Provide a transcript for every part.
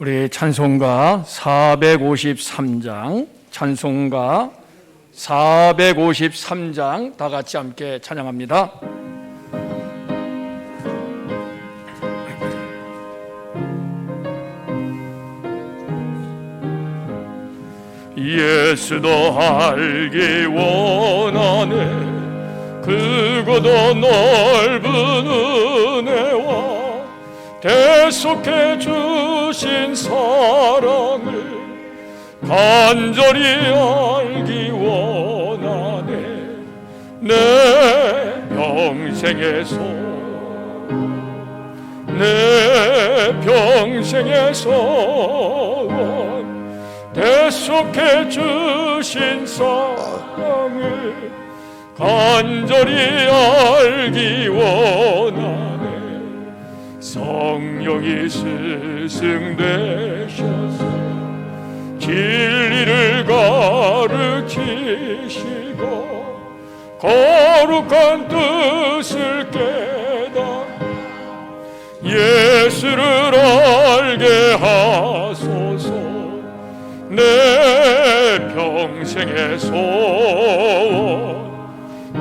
우리 찬송가 453장, 찬송가 453장 다 같이 함께 찬양합니다. 예수도 알기 원하네. 크고도 넓은 은혜와 대속해 주신 사랑을 간절히 알기 원하네. 내 평생의 소원 대속해 주신 사랑을 간절히 알기 원하네. 성령이 스승되셔서 진리를 가르치시고 거룩한 뜻을 깨닫고 예수를 알게 하소서. 내 평생의 소원,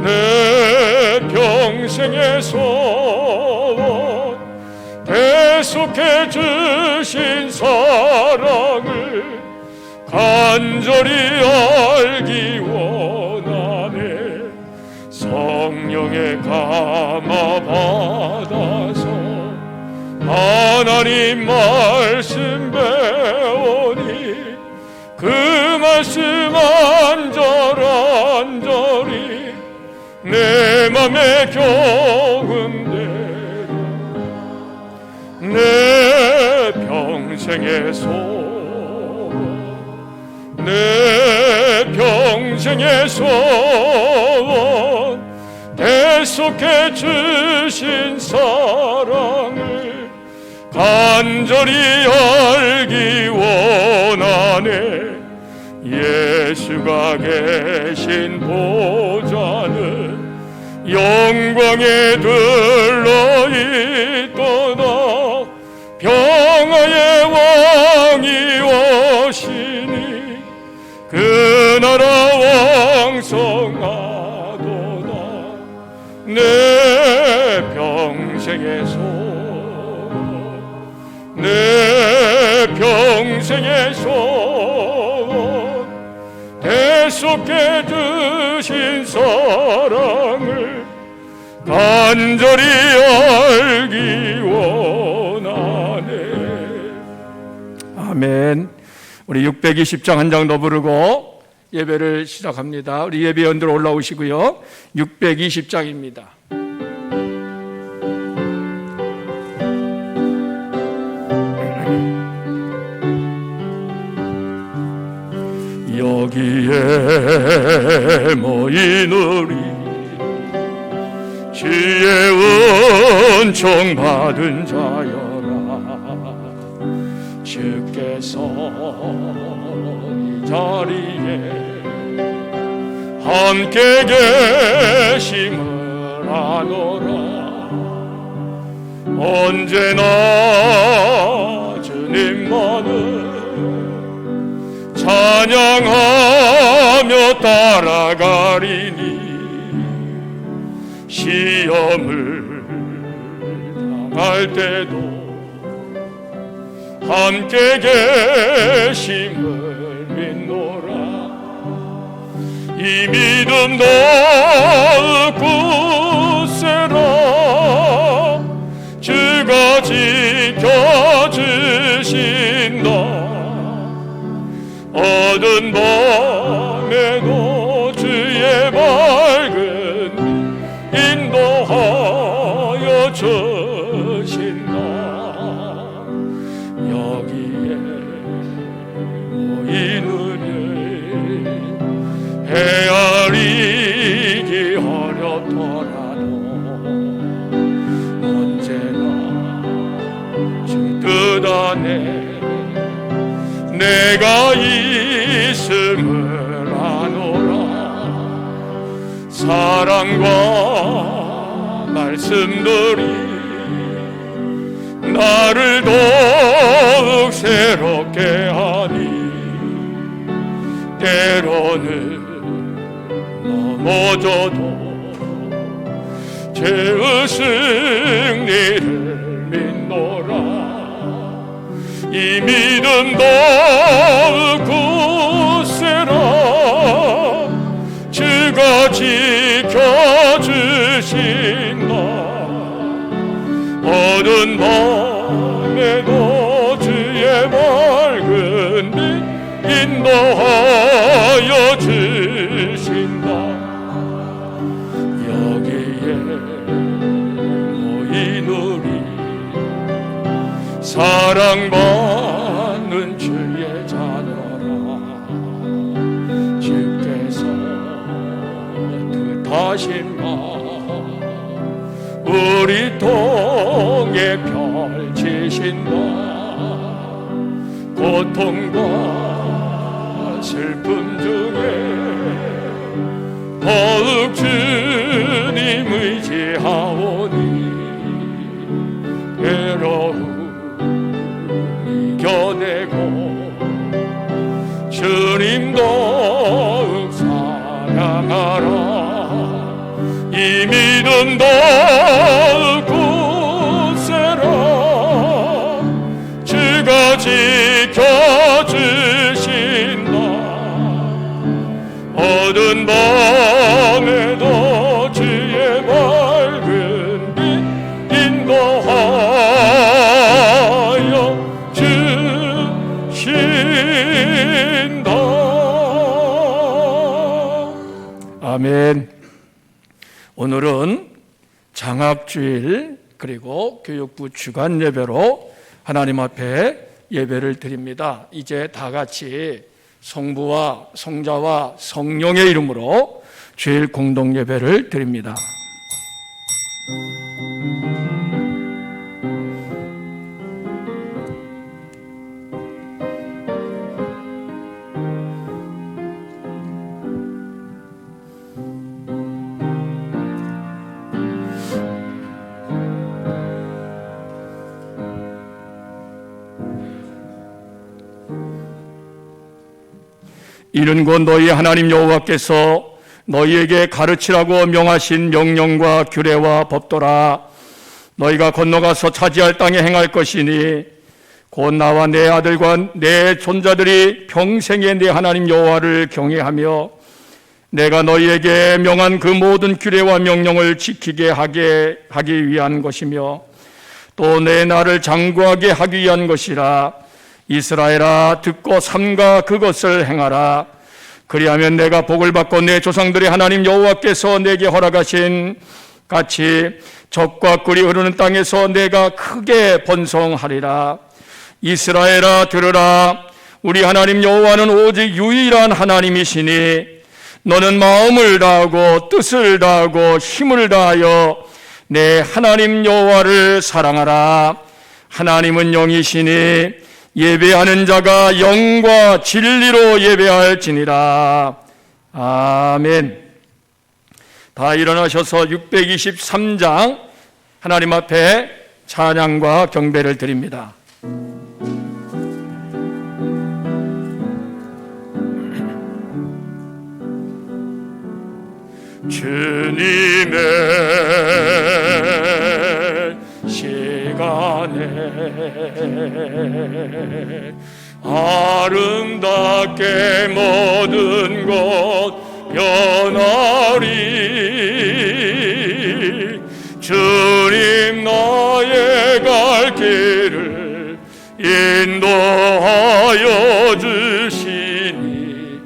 내 평생의 소원 대속해 주신 사랑을 간절히 알기 원하네. 성령의 감화 받아서 하나님 말씀 배우니 그 말씀 안절안절히 내 맘에 경음대로 내 평생의 소원, 내 평생의 소원 대속해 주신 사랑을 간절히 알기 원하네. 예수가 계신 보좌는 영광에 들러있도다. 평화의 왕이 오시니 그 나라 왕성하도다. 내 평생의 소원, 내 평생의 소원 대속해 주신 사랑을 간절히 알기 원하네. 아멘. 우리 620장 한 장 더 부르고 예배를 시작합니다. 우리 예배원들 올라오시고요. 620장입니다. 여기에 모인 우리 주의 은총 받은 자여라. 주께서 이 자리에 함께 계심을 아노라. 언제나 주님만을 찬양하며 따라가리니 시험을 당할 때도 함께 계심을 믿노라. 이 믿음 더욱 굳세라. 주가 지켜주신다. 어두운 밤에도 주의 밝은 인도하여 주신다. 여기에 모인 우리 헤아리기 어렵더라도 언제나 주 뜻 안에 내가 있음을 아노라. 사랑과 말씀들이 나를 더욱 새롭게 하니 때로는 넘어져도 죄의 승리를 믿노라. 이 믿음 더욱 굳세라. 주가 지켜주신다. 어두운 밤에도 주의 밝은 빛 인도하여 주신다. 여기에 모인 우리 사랑받는 주의 자녀라. 주께서 뜻하신 바 우리 통에 펼치신다. 고통과 슬픔 중에 더욱 주님 의지하오니 괴로움 이겨내고 주님 더욱 사랑하라. 이 믿음 더욱 굳세라. 주가 지켜주신다. 어두운 밤에도 주의 밝은 빛 인도하여 주신다. 아멘. 오늘은 장학주일 그리고 교육부 주간 예배로 하나님 앞에 예배를 드립니다. 이제 다 같이 성부와 성자와 성령의 이름으로 주일 공동 예배를 드립니다. 이는 곧 너희 하나님 여호와께서 너희에게 가르치라고 명하신 명령과 규례와 법도라. 너희가 건너가서 차지할 땅에 행할 것이니 곧 나와 내 아들과 내 손자들이 평생에 내 하나님 여호와를 경외하며 내가 너희에게 명한 그 모든 규례와 명령을 지키게 하기 위한 것이며 또 내 나를 장구하게 하기 위한 것이라. 이스라엘아, 듣고 삼가 그것을 행하라. 그리하면 내가 복을 받고 내 조상들의 하나님 여호와께서 내게 허락하신 같이 젖과 꿀이 흐르는 땅에서 내가 크게 번성하리라. 이스라엘아, 들으라. 우리 하나님 여호와는 오직 유일한 하나님이시니 너는 마음을 다하고 뜻을 다하고 힘을 다하여 내 하나님 여호와를 사랑하라. 하나님은 영이시니 예배하는 자가 영과 진리로 예배할지니라. 아멘. 다 일어나셔서 623장 하나님 앞에 찬양과 경배를 드립니다. 주님의 시간에 아름답게 모든 것 변하리. 주님 나의 갈 길을 인도하여 주시니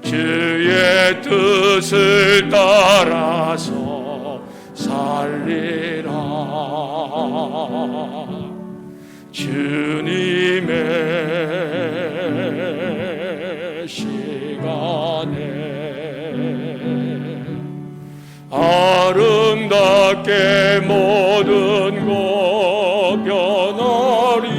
주의 뜻을 따라서 살리라. 주님의 시간에 아름답게 모든 것 변하리.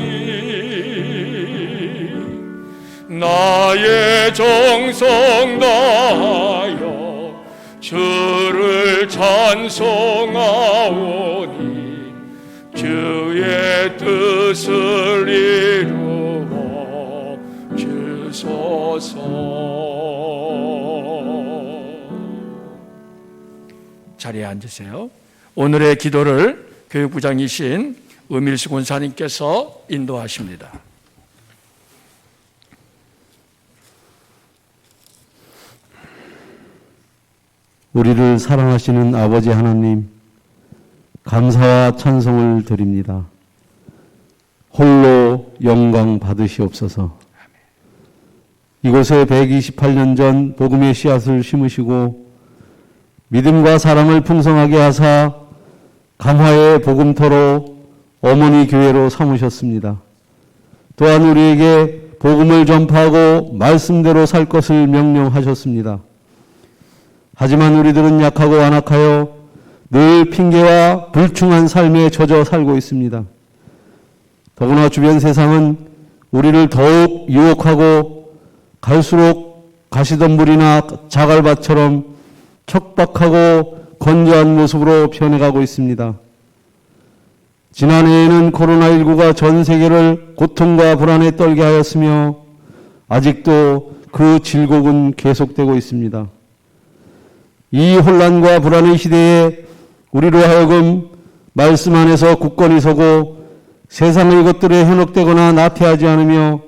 나의 정성 다하여 주를 찬송하오니 주의 뜻을 이루어 자리에 앉으세요. 오늘의 기도를 교육부장이신 음일수 권사님께서 인도하십니다. 우리를 사랑하시는 아버지 하나님, 감사와 찬송을 드립니다. 홀로 영광 받으시옵소서. 이곳에 128년 전 복음의 씨앗을 심으시고 믿음과 사랑을 풍성하게 하사 감화의 복음터로 어머니 교회로 삼으셨습니다. 또한 우리에게 복음을 전파하고 말씀대로 살 것을 명령하셨습니다. 하지만 우리들은 약하고 완악하여 늘 핑계와 불충한 삶에 젖어 살고 있습니다. 더구나 주변 세상은 우리를 더욱 유혹하고 갈수록 가시덤불이나 자갈밭처럼 척박하고 건조한 모습으로 변해가고 있습니다. 지난해에는 코로나19가 전 세계를 고통과 불안에 떨게 하였으며 아직도 그 질곡은 계속되고 있습니다. 이 혼란과 불안의 시대에 우리로 하여금 말씀 안에서 굳건히 서고 세상의 것들에 현혹되거나 나태하지 않으며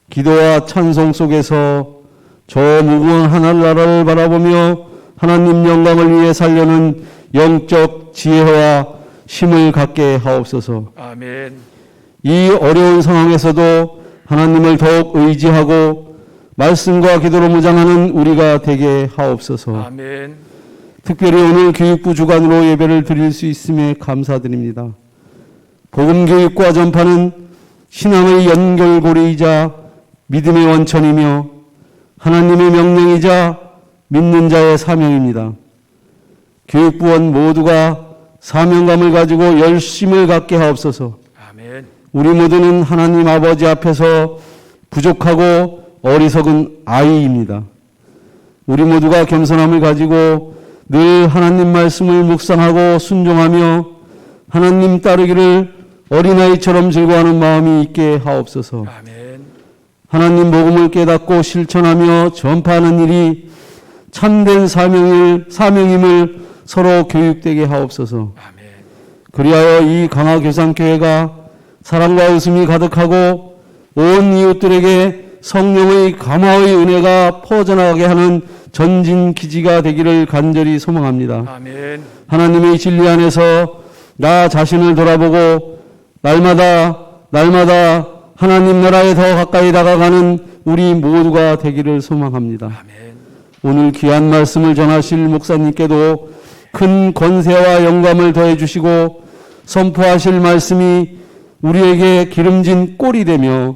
기도와 찬송 속에서 저 무궁한 하늘나라를 바라보며 하나님 영광을 위해 살려는 영적 지혜와 힘을 갖게 하옵소서. 아멘. 이 어려운 상황에서도 하나님을 더욱 의지하고 말씀과 기도로 무장하는 우리가 되게 하옵소서. 아멘. 특별히 오늘 교육부 주관으로 예배를 드릴 수 있음에 감사드립니다. 복음교육과 전파는 신앙의 연결고리이자 믿음의 원천이며 하나님의 명령이자 믿는 자의 사명입니다. 교육부원 모두가 사명감을 가지고 열심을 갖게 하옵소서. 아멘. 우리 모두는 하나님 아버지 앞에서 부족하고 어리석은 아이입니다. 우리 모두가 겸손함을 가지고 늘 하나님 말씀을 묵상하고 순종하며 하나님 따르기를 어린아이처럼 즐거워하는 마음이 있게 하옵소서. 아멘. 하나님 복음을 깨닫고 실천하며 전파하는 일이 참된 사명임을 서로 교육되게 하옵소서. 아멘. 그리하여 이 강화교상교회가 사랑과 웃음이 가득하고 온 이웃들에게 성령의 감화의 은혜가 퍼져나가게 하는 전진기지가 되기를 간절히 소망합니다. 아멘. 하나님의 진리 안에서 나 자신을 돌아보고 날마다 하나님 나라에 더 가까이 다가가는 우리 모두가 되기를 소망합니다. 아멘. 오늘 귀한 말씀을 전하실 목사님께도 큰 권세와 영감을 더해 주시고 선포하실 말씀이 우리에게 기름진 꼴이 되며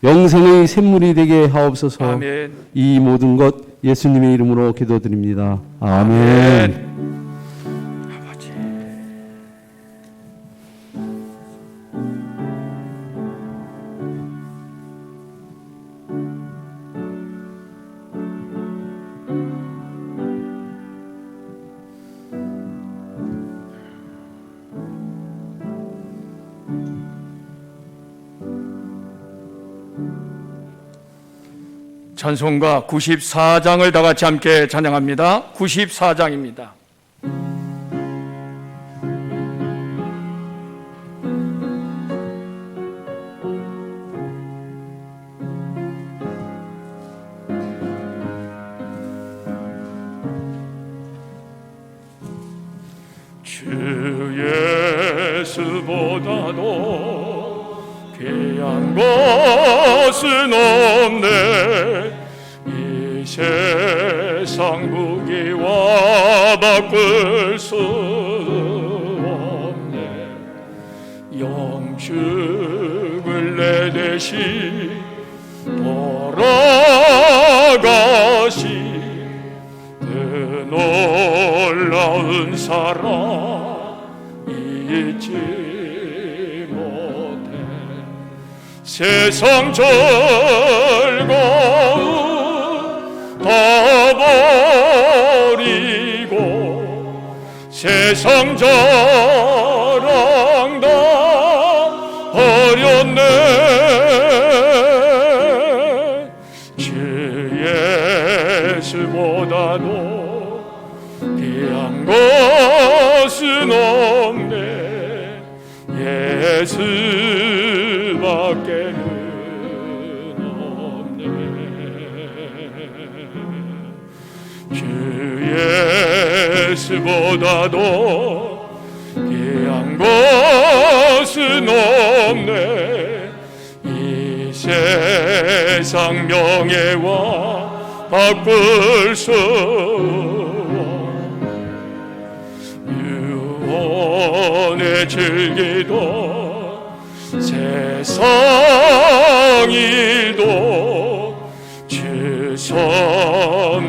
영생의 샘물이 되게 하옵소서. 아멘. 이 모든 것 예수님의 이름으로 기도드립니다. 아멘. 아멘. 아버지. 찬송가 94장을 다 같이 함께 찬양합니다. 94장입니다. 주 예수보다도 귀한 것은 없네. 이 세상 무기와 바꿀 수 없네. 영축을 내 대신 돌아가시 그 놀라운 사랑 잊지 못해. 세상 즐거움 다 버리고 세상 자랑 다 버렸네. 주 예수보다도 귀한 것은 없네. 예수밖에는 없네. 주 예수보다도 귀한 것은 없네. 이 세상 명예와 바꿀 수 유언의 즐기도 세상이도 주 섬기하는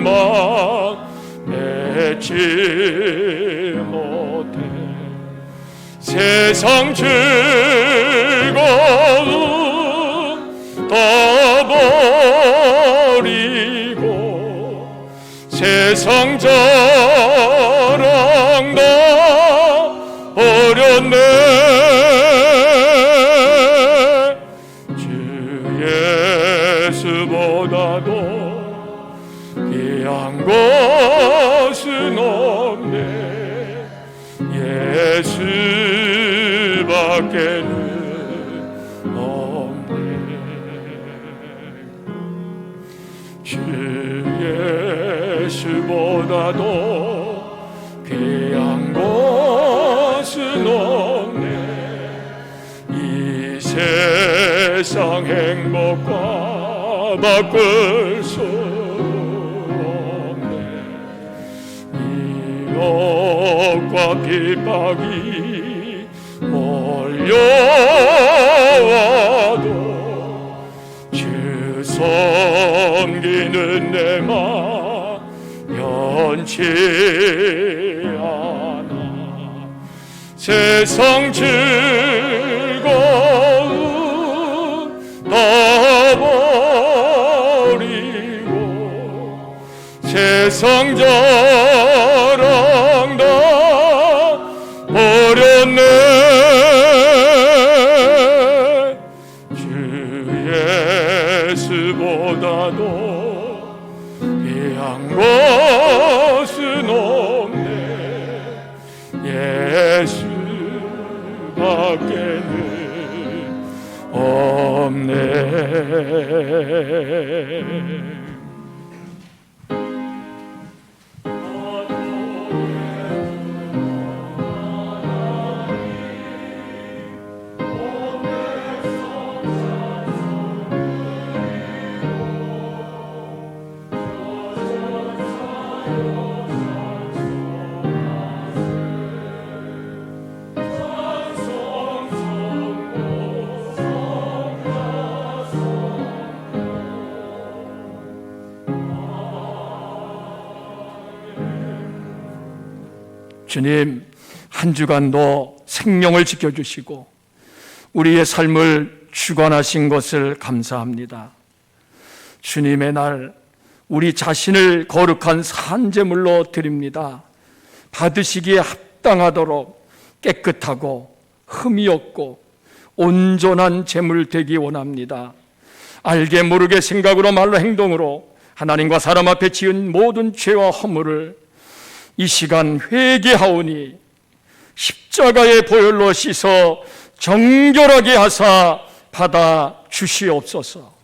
마음 맺지 못해. 세상 즐거움 다 버리고 세상 자랑 다 버렸네. 주 예수보다도 귀한 것은 없네. 예수밖에는 없네. 주 예수보다도 귀한 것은 없네. 이 세상 행복과 바꿀 수 없네. 미혹과 핍박이 몰려와도 주 섬기는 내 마음 변치 않아. 세상 즐거움 다 버리고 세상 자랑 다 버렸네. 주 예수보다도 귀한 것은 없네. 예수밖에는 없네. 주님, 한 주간도 생명을 지켜주시고 우리의 삶을 주관하신 것을 감사합니다. 주님의 날 우리 자신을 거룩한 산제물로 드립니다. 받으시기에 합당하도록 깨끗하고 흠이 없고 온전한 제물 되기 원합니다. 알게 모르게 생각으로 말로 행동으로 하나님과 사람 앞에 지은 모든 죄와 허물을 이 시간 회개하오니 십자가의 보혈로 씻어 정결하게 하사 받아 주시옵소서.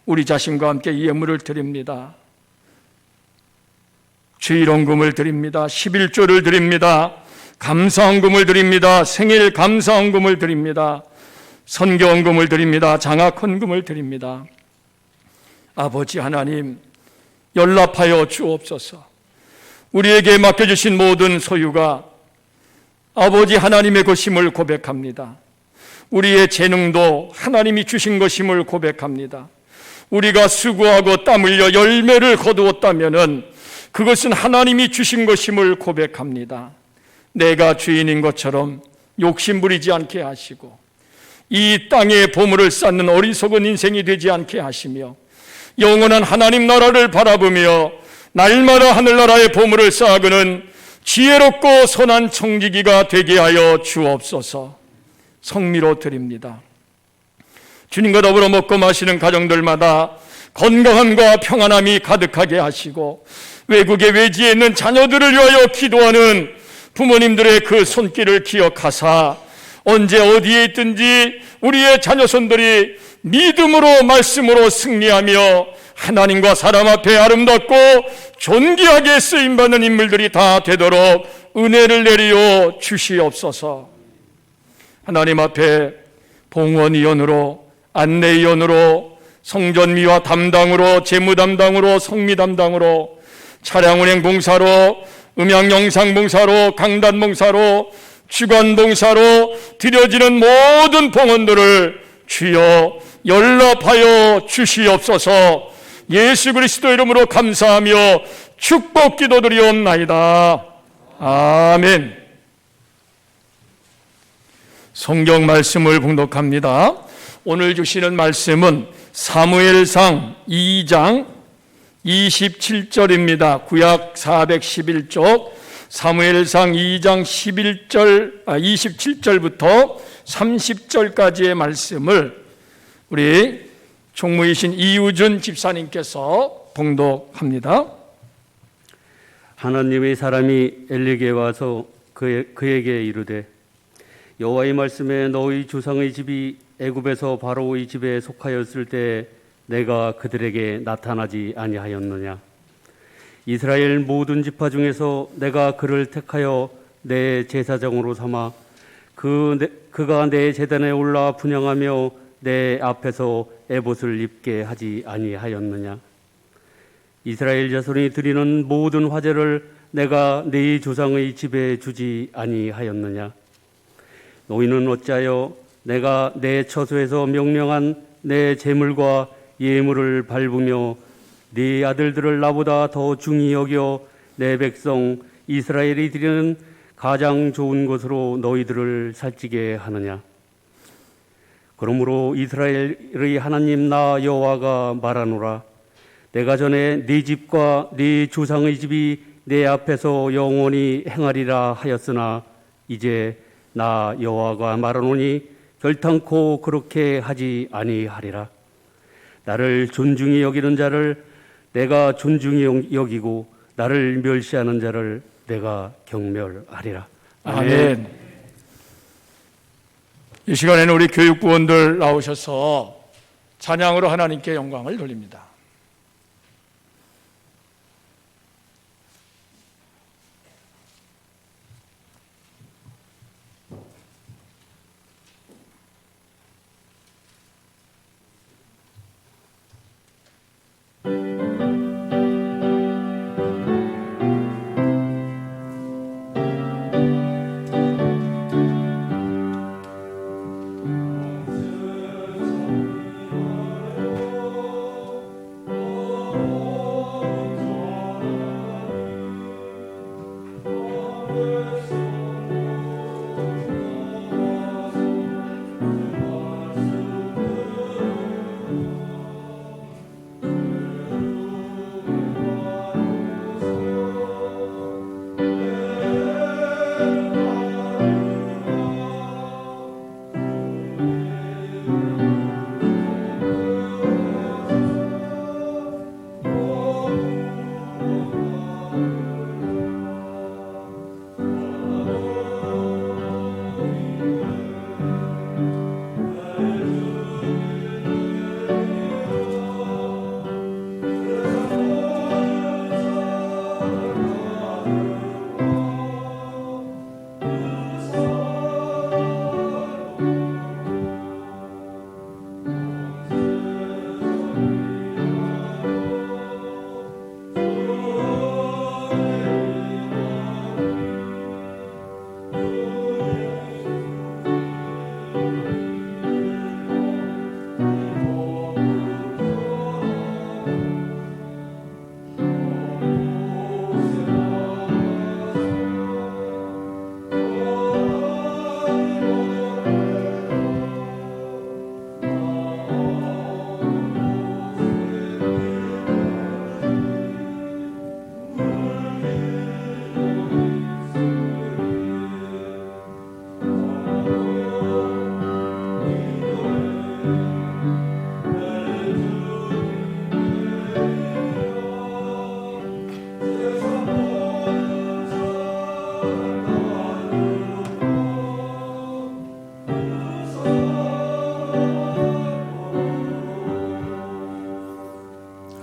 우리 자신과 함께 예물을 드립니다. 주일원금을 드립니다. 11조를 드립니다. 감사헌금을 드립니다. 생일 감사헌금을 드립니다. 선교헌금을 드립니다. 장학헌금을 드립니다. 아버지 하나님, 연락하여 주옵소서. 우리에게 맡겨주신 모든 소유가 아버지 하나님의 것임을 고백합니다. 우리의 재능도 하나님이 주신 것임을 고백합니다. 우리가 수고하고 땀 흘려 열매를 거두었다면 그것은 하나님이 주신 것임을 고백합니다. 내가 주인인 것처럼 욕심부리지 않게 하시고 이 땅에 보물을 쌓는 어리석은 인생이 되지 않게 하시며 영원한 하나님 나라를 바라보며 날마다 하늘나라의 보물을 쌓아가는 지혜롭고 선한 청지기가 되게 하여 주옵소서. 성미로 드립니다. 주님과 더불어 먹고 마시는 가정들마다 건강함과 평안함이 가득하게 하시고 외국의 외지에 있는 자녀들을 위하여 기도하는 부모님들의 그 손길을 기억하사 언제 어디에 있든지 우리의 자녀손들이 믿음으로 말씀으로 승리하며 하나님과 사람 앞에 아름답고 존귀하게 쓰임받는 인물들이 다 되도록 은혜를 내리어 주시옵소서. 하나님 앞에 봉헌위원으로, 안내위원으로, 성전미화 담당으로, 재무 담당으로, 성미 담당으로, 차량 운행 봉사로, 음향 영상 봉사로, 강단 봉사로, 주간 봉사로 드려지는 모든 봉헌들을 주여 연락하여 주시옵소서. 예수 그리스도 이름으로 감사하며 축복 기도드리옵나이다. 아멘. 성경 말씀을 봉독합니다. 오늘 주시는 말씀은 사무엘상 2장 27절입니다. 구약 411쪽 사무엘상 2장 27절부터 30절까지의 말씀을 우리 총무이신 이우준 집사님께서 봉독합니다. 하나님의 사람이 엘리에게 와서 그에게 이르되 여호와의 말씀에 너희 조상의 집이 애굽에서 바로의 집에 속하였을 때 내가 그들에게 나타나지 아니하였느냐. 이스라엘 모든 지파 중에서 내가 그를 택하여 내 제사장으로 삼아 그가 내 제단에 올라 분향하며 내 앞에서 에봇을 입게 하지 아니하였느냐. 이스라엘 자손이 드리는 모든 화제를 내가 네 조상의 집에 주지 아니하였느냐. 너희는 어찌하여 내가 내 처소에서 명령한 내 제물과 예물을 밟으며 네 아들들을 나보다 더 중히 여겨 내 백성 이스라엘이 드리는 가장 좋은 것으로 너희들을 살찌게 하느냐. 그러므로 이스라엘의 하나님 나 여호와가 말하노라. 내가 전에 네 집과 네 조상의 집이 내 앞에서 영원히 행하리라 하였으나 이제 나 여호와가 말하노니 결탄코 그렇게 하지 아니하리라. 나를 존중히 여기는 자를 내가 존중히 여기고 나를 멸시하는 자를 내가 경멸하리라. 아멘. 이 시간에는 우리 교육부원들 나오셔서 찬양으로 하나님께 영광을 돌립니다.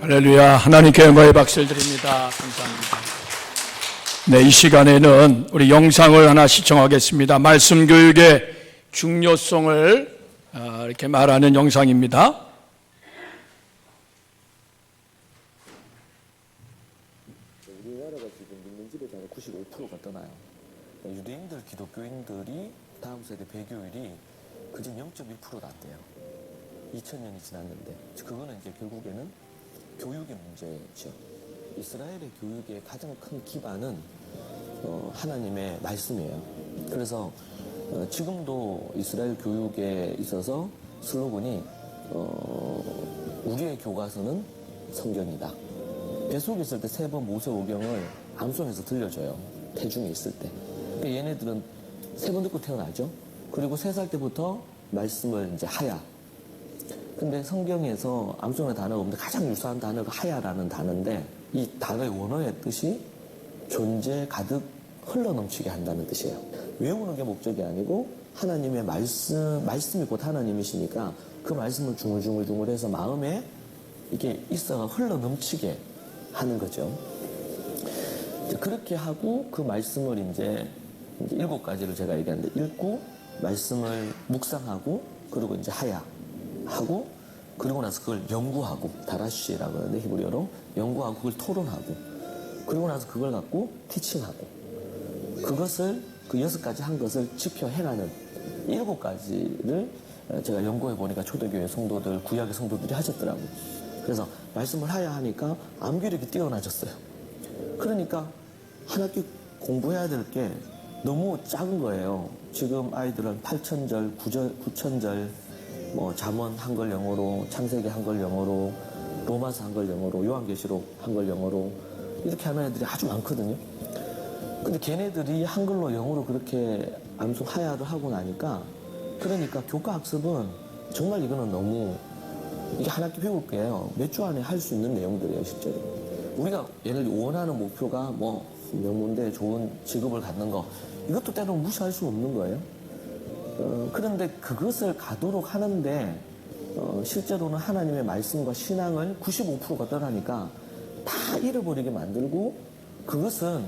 할렐루야. 하나님께 영광의 박수를 드립니다. 감사합니다. 네, 이 시간에는 우리 영상을 하나 시청하겠습니다. 말씀 교육의 중요성을 이렇게 말하는 영상입니다. 우리나라가 지금 믿는 집에 한 95%가 떠나요. 유대인들, 기독교인들이 다음 세대 배교율이 그중 0.1%도 안 돼요. 2000년이 지났는데 그거는 이제 결국에는 교육의 문제죠. 이스라엘의 교육의 가장 큰 기반은 하나님의 말씀이에요. 그래서 지금도 이스라엘 교육에 있어서 슬로건이 우리의 교과서는 성경이다. 뱃속에 있을 때 3번 모세오경을 암송해서 들려줘요. 태중에 있을 때. 그러니까 얘네들은 3번 듣고 태어나죠. 그리고 3살 때부터 말씀을 이제 하야. 근데 성경에서 암송의 단어가 없는데 가장 유사한 단어가 하야라는 단어인데 이 단어의 원어의 뜻이 존재 가득 흘러넘치게 한다는 뜻이에요. 외우는 게 목적이 아니고 하나님의 말씀이 곧 하나님이시니까 그 말씀을 중얼중얼중얼해서 마음에 이게 있어가 흘러넘치게 하는 거죠. 그렇게 하고 그 말씀을 이제 7가지를 제가 얘기하는데 읽고 말씀을 묵상하고 그리고 이제 하야 하고 그리고 나서 그걸 연구하고 다라쉬라고 하는데 히브리어로 연구하고 그걸 토론하고 그리고 나서 그걸 갖고 티칭하고 그것을 그 6가지 한 것을 지켜 행하는 7가지를 제가 연구해 보니까 초대교회 성도들 구약의 성도들이 하셨더라고요. 그래서 말씀을 하야 하니까 암기력이 뛰어나졌어요. 그러니까 한 학기 공부해야 될 게 너무 작은 거예요. 지금 아이들은 8,000절, 9,000절 뭐 잠언 한글 영어로, 창세기 한글 영어로, 로마서 한글 영어로, 요한계시록 한글 영어로 이렇게 하는 애들이 아주 많거든요. 근데 걔네들이 한글로 영어로 그렇게 암송 하야를 하고 나니까 그러니까 교과 학습은 정말 이거는 너무 이게 한 학기 배울 게요. 몇 주 안에 할 수 있는 내용들이에요, 실제로. 우리가 예를 들어 원하는 목표가 뭐 명문대 좋은 직업을 갖는 거 이것도 때로는 무시할 수 없는 거예요. 그런데 그것을 가도록 하는데 실제로는 하나님의 말씀과 신앙을 95%가 떠나니까 다 잃어버리게 만들고 그것은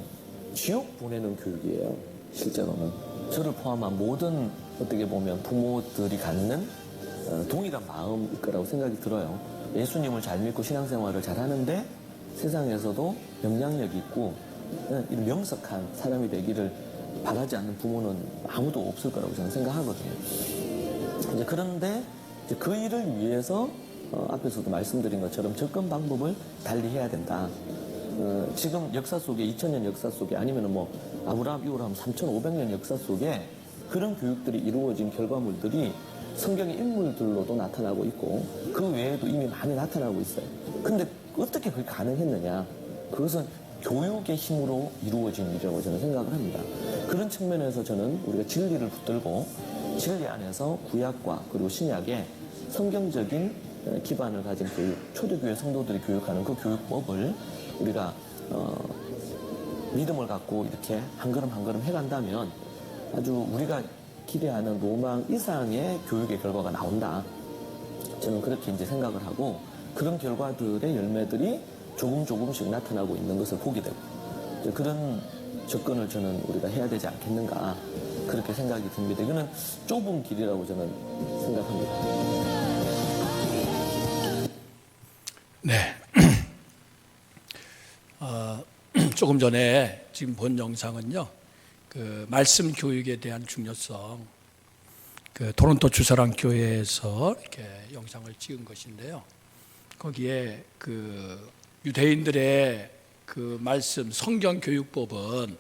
지옥 보내는 교육이에요. 실제로는 저를 포함한 모든 어떻게 보면 부모들이 갖는 동일한 마음일 거라고 생각이 들어요. 예수님을 잘 믿고 신앙생활을 잘 하는데 세상에서도 영향력이 있고 이런 명석한 사람이 되기를 바라지 않는 부모는 아무도 없을 거라고 저는 생각하거든요. 이제 그런데 이제 그 일을 위해서 앞에서도 말씀드린 것처럼 접근 방법을 달리 해야 된다. 지금 역사 속에 2000년 역사 속에 아니면 뭐 아브라함 이후로 하면 3500년 역사 속에 그런 교육들이 이루어진 결과물들이 성경의 인물들로도 나타나고 있고 그 외에도 이미 많이 나타나고 있어요. 근데 어떻게 그게 가능했느냐? 그것은 교육의 힘으로 이루어진 일이라고 저는 생각을 합니다. 그런 측면에서 저는 우리가 진리를 붙들고 진리 안에서 구약과 그리고 신약의 성경적인 기반을 가진 교육, 초대교회 성도들이 교육하는 그 교육법을 우리가 믿음을 갖고 이렇게 한 걸음 한 걸음 해간다면 아주 우리가 기대하는 로망 이상의 교육의 결과가 나온다. 저는 그렇게 이제 생각을 하고 그런 결과들의 열매들이 조금씩 나타나고 있는 것을 보게 되고 그런 접근을 저는 우리가 해야 되지 않겠는가 그렇게 생각이 듭니다. 이거는 좁은 길이라고 저는 생각합니다. 네. 조금 전에 지금 본 영상은요, 그 말씀 교육에 대한 중요성, 그 토론토 주사랑 교회에서 이렇게 영상을 찍은 것인데요. 거기에 그 유대인들의 그 말씀 성경 교육법은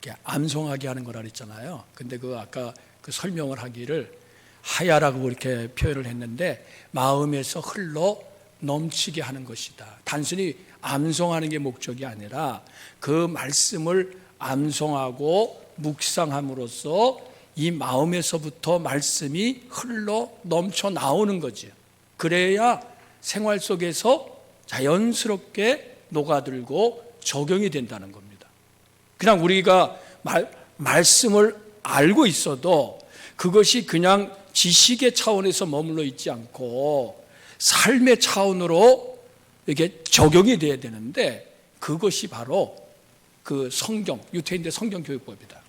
이렇게 암송하게 하는 거라 그랬잖아요. 근데 그 아까 그 설명을 하기를 하야라고 이렇게 표현을 했는데 마음에서 흘러 넘치게 하는 것이다. 단순히 암송하는 게 목적이 아니라 그 말씀을 암송하고 묵상함으로써 이 마음에서부터 말씀이 흘러 넘쳐 나오는 거죠. 그래야 생활 속에서 자연스럽게 녹아들고 적용이 된다는 겁니다. 그냥 우리가 말씀을 알고 있어도 그것이 그냥 지식의 차원에서 머물러 있지 않고 삶의 차원으로 이게 적용이 돼야 되는데 그것이 바로 그 성경, 유태인대 성경 교육법이다.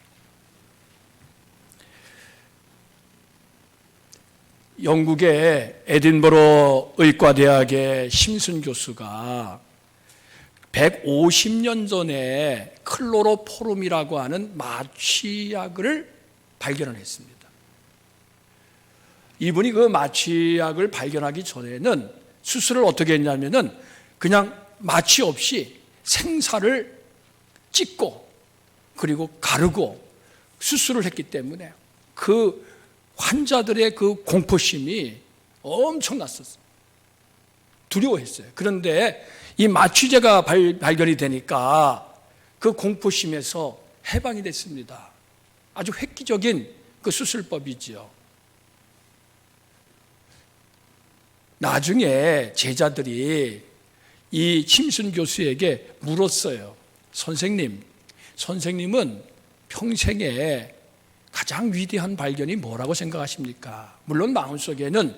영국의 에딘버러 의과대학의 심슨 교수가 150년 전에 클로로포름이라고 하는 마취약을 발견을 했습니다. 이분이 그 마취약을 발견하기 전에는 수술을 어떻게 했냐면은 그냥 마취 없이 생사를 찢고 그리고 가르고 수술을 했기 때문에 그 환자들의 그 공포심이 엄청났었어요. 두려워했어요. 그런데 이 마취제가 발견이 되니까 그 공포심에서 해방이 됐습니다. 아주 획기적인 그 수술법이지요. 나중에 제자들이 이 심슨 교수에게 물었어요. 선생님은 평생에 가장 위대한 발견이 뭐라고 생각하십니까? 물론 마음속에는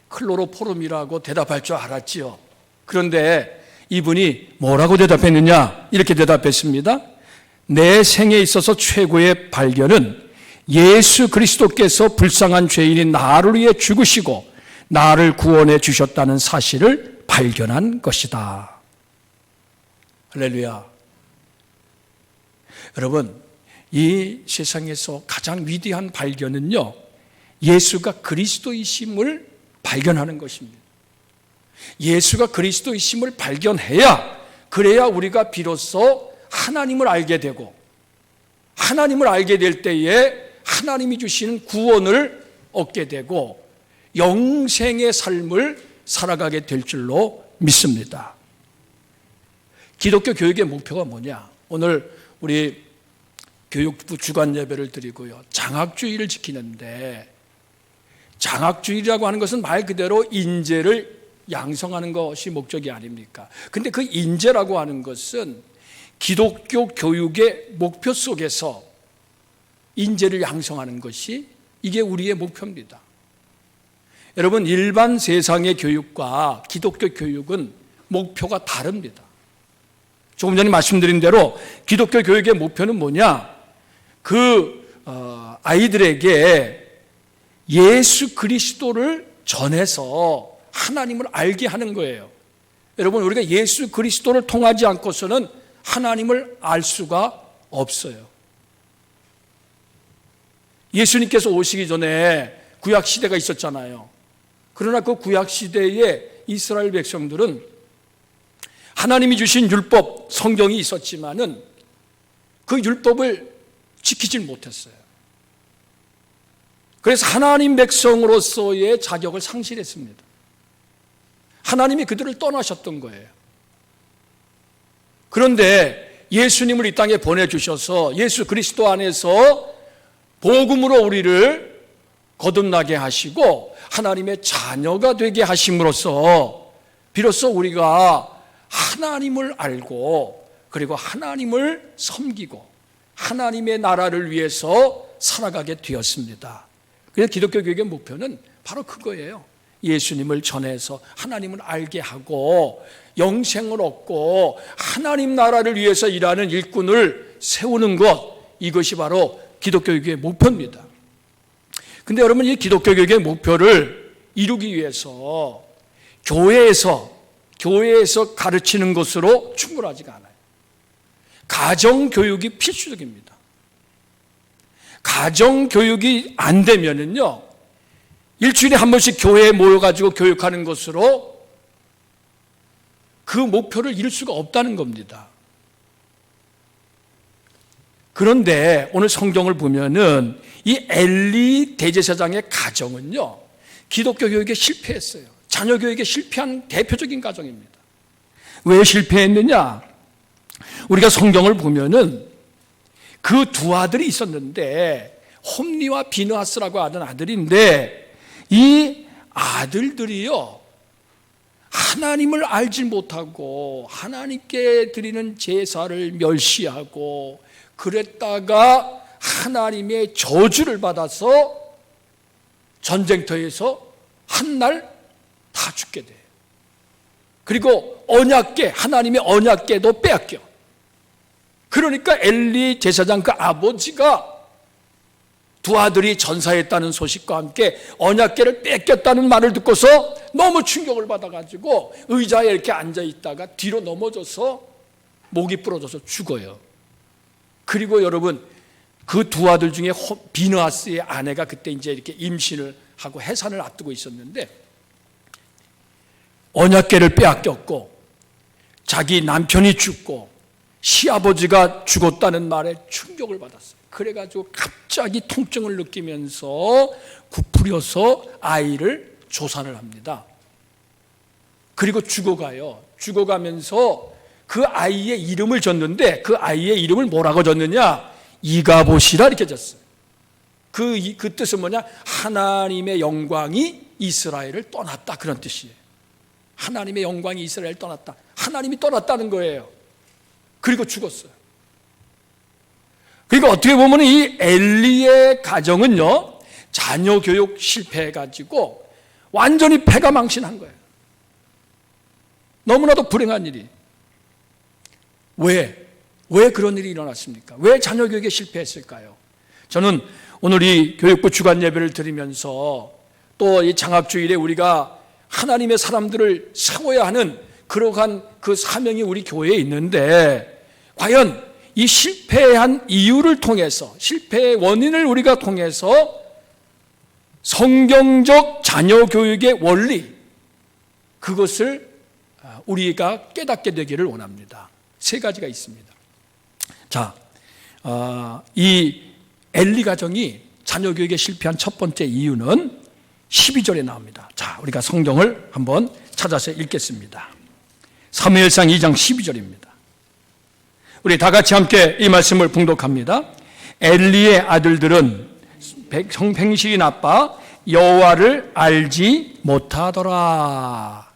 클로로포름이라고 대답할 줄 알았지요. 그런데 이분이 뭐라고 대답했느냐? 이렇게 대답했습니다. 내 생에 있어서 최고의 발견은 예수 그리스도께서 불쌍한 죄인인 나를 위해 죽으시고 나를 구원해 주셨다는 사실을 발견한 것이다. 할렐루야. 여러분, 이 세상에서 가장 위대한 발견은요, 예수가 그리스도이심을 발견하는 것입니다. 예수가 그리스도이심을 발견해야, 그래야 우리가 비로소 하나님을 알게 되고, 하나님을 알게 될 때에 하나님이 주시는 구원을 얻게 되고 영생의 삶을 살아가게 될 줄로 믿습니다. 기독교 교육의 목표가 뭐냐? 오늘 우리 교육부 주간 예배를 드리고요, 장학주의를 지키는데, 장학주의라고 하는 것은 말 그대로 인재를 양성하는 것이 목적이 아닙니까? 근데 그 인재라고 하는 것은 기독교 교육의 목표 속에서 인재를 양성하는 것이 이게 우리의 목표입니다. 여러분, 일반 세상의 교육과 기독교 교육은 목표가 다릅니다. 조금 전에 말씀드린 대로 기독교 교육의 목표는 뭐냐? 아이들에게 예수 그리스도를 전해서 하나님을 알게 하는 거예요. 여러분, 우리가 예수 그리스도를 통하지 않고서는 하나님을 알 수가 없어요. 예수님께서 오시기 전에 구약시대가 있었잖아요. 그러나 그 구약시대의 이스라엘 백성들은 하나님이 주신 율법, 성경이 있었지만은 그 율법을 지키질 못했어요. 그래서 하나님 백성으로서의 자격을 상실했습니다. 하나님이 그들을 떠나셨던 거예요. 그런데 예수님을 이 땅에 보내주셔서 예수 그리스도 안에서 복음으로 우리를 거듭나게 하시고 하나님의 자녀가 되게 하심으로써 비로소 우리가 하나님을 알고 그리고 하나님을 섬기고 하나님의 나라를 위해서 살아가게 되었습니다. 그래서 기독교 교육의 목표는 바로 그거예요. 예수님을 전해서 하나님을 알게 하고 영생을 얻고 하나님 나라를 위해서 일하는 일꾼을 세우는 것, 이것이 바로 기독교 교육의 목표입니다. 근데 여러분, 이 기독교 교육의 목표를 이루기 위해서 교회에서 가르치는 것으로 충분하지가 않아요. 가정교육이 필수적입니다. 가정교육이 안 되면은요, 일주일에 한 번씩 교회에 모여가지고 교육하는 것으로 그 목표를 이룰 수가 없다는 겁니다. 그런데 오늘 성경을 보면은 이 엘리 대제사장의 가정은요, 기독교 교육에 실패했어요. 자녀 교육에 실패한 대표적인 가정입니다. 왜 실패했느냐? 우리가 성경을 보면은 그 두 아들이 있었는데, 홈리와 비느하스라고 하는 아들인데, 이 아들들이요, 하나님을 알지 못하고 하나님께 드리는 제사를 멸시하고 그랬다가 하나님의 저주를 받아서 전쟁터에서 한 날 다 죽게 돼요. 그리고 언약궤, 하나님의 언약궤도 빼앗겨. 그러니까 엘리 제사장 그 아버지가 두 아들이 전사했다는 소식과 함께 언약궤를 뺏겼다는 말을 듣고서 너무 충격을 받아가지고 의자에 이렇게 앉아있다가 뒤로 넘어져서 목이 부러져서 죽어요. 그리고 여러분, 그 두 아들 중에 비느하스의 아내가 그때 이제 이렇게 임신을 하고 해산을 앞두고 있었는데 언약궤를 빼앗겼고 자기 남편이 죽고 시아버지가 죽었다는 말에 충격을 받았어요. 그래가지고 갑자기 통증을 느끼면서 굽부려서 아이를 조산을 합니다. 그리고 죽어가요. 죽어가면서 그 아이의 이름을 졌는데 그 아이의 이름을 뭐라고 졌느냐? 이가봇이라 이렇게 졌어요. 그 뜻은 뭐냐? 하나님의 영광이 이스라엘을 떠났다, 그런 뜻이에요. 하나님의 영광이 이스라엘을 떠났다. 하나님이 떠났다는 거예요. 그리고 죽었어요. 그러니까 어떻게 보면 이 엘리의 가정은요, 자녀 교육 실패해가지고 완전히 패가 망신한 거예요. 너무나도 불행한 일이. 왜 그런 일이 일어났습니까? 왜 자녀 교육에 실패했을까요? 저는 오늘 이 교육부 주간 예배를 드리면서 또 이 장학주일에 우리가 하나님의 사람들을 세워야 하는 그러한 그 사명이 우리 교회에 있는데, 과연 이 실패한 이유를 통해서, 실패의 원인을 우리가 통해서 성경적 자녀 교육의 원리, 그것을 우리가 깨닫게 되기를 원합니다. 세 가지가 있습니다. 자, 이 엘리 가정이 자녀 교육에 실패한 첫 번째 이유는 12절에 나옵니다. 자, 우리가 성경을 한번 찾아서 읽겠습니다. 사무엘상 2장 12절입니다. 우리 다 같이 함께 이 말씀을 봉독합니다. 엘리의 아들들은 행실이 나빠 여호와를 알지 못하더라.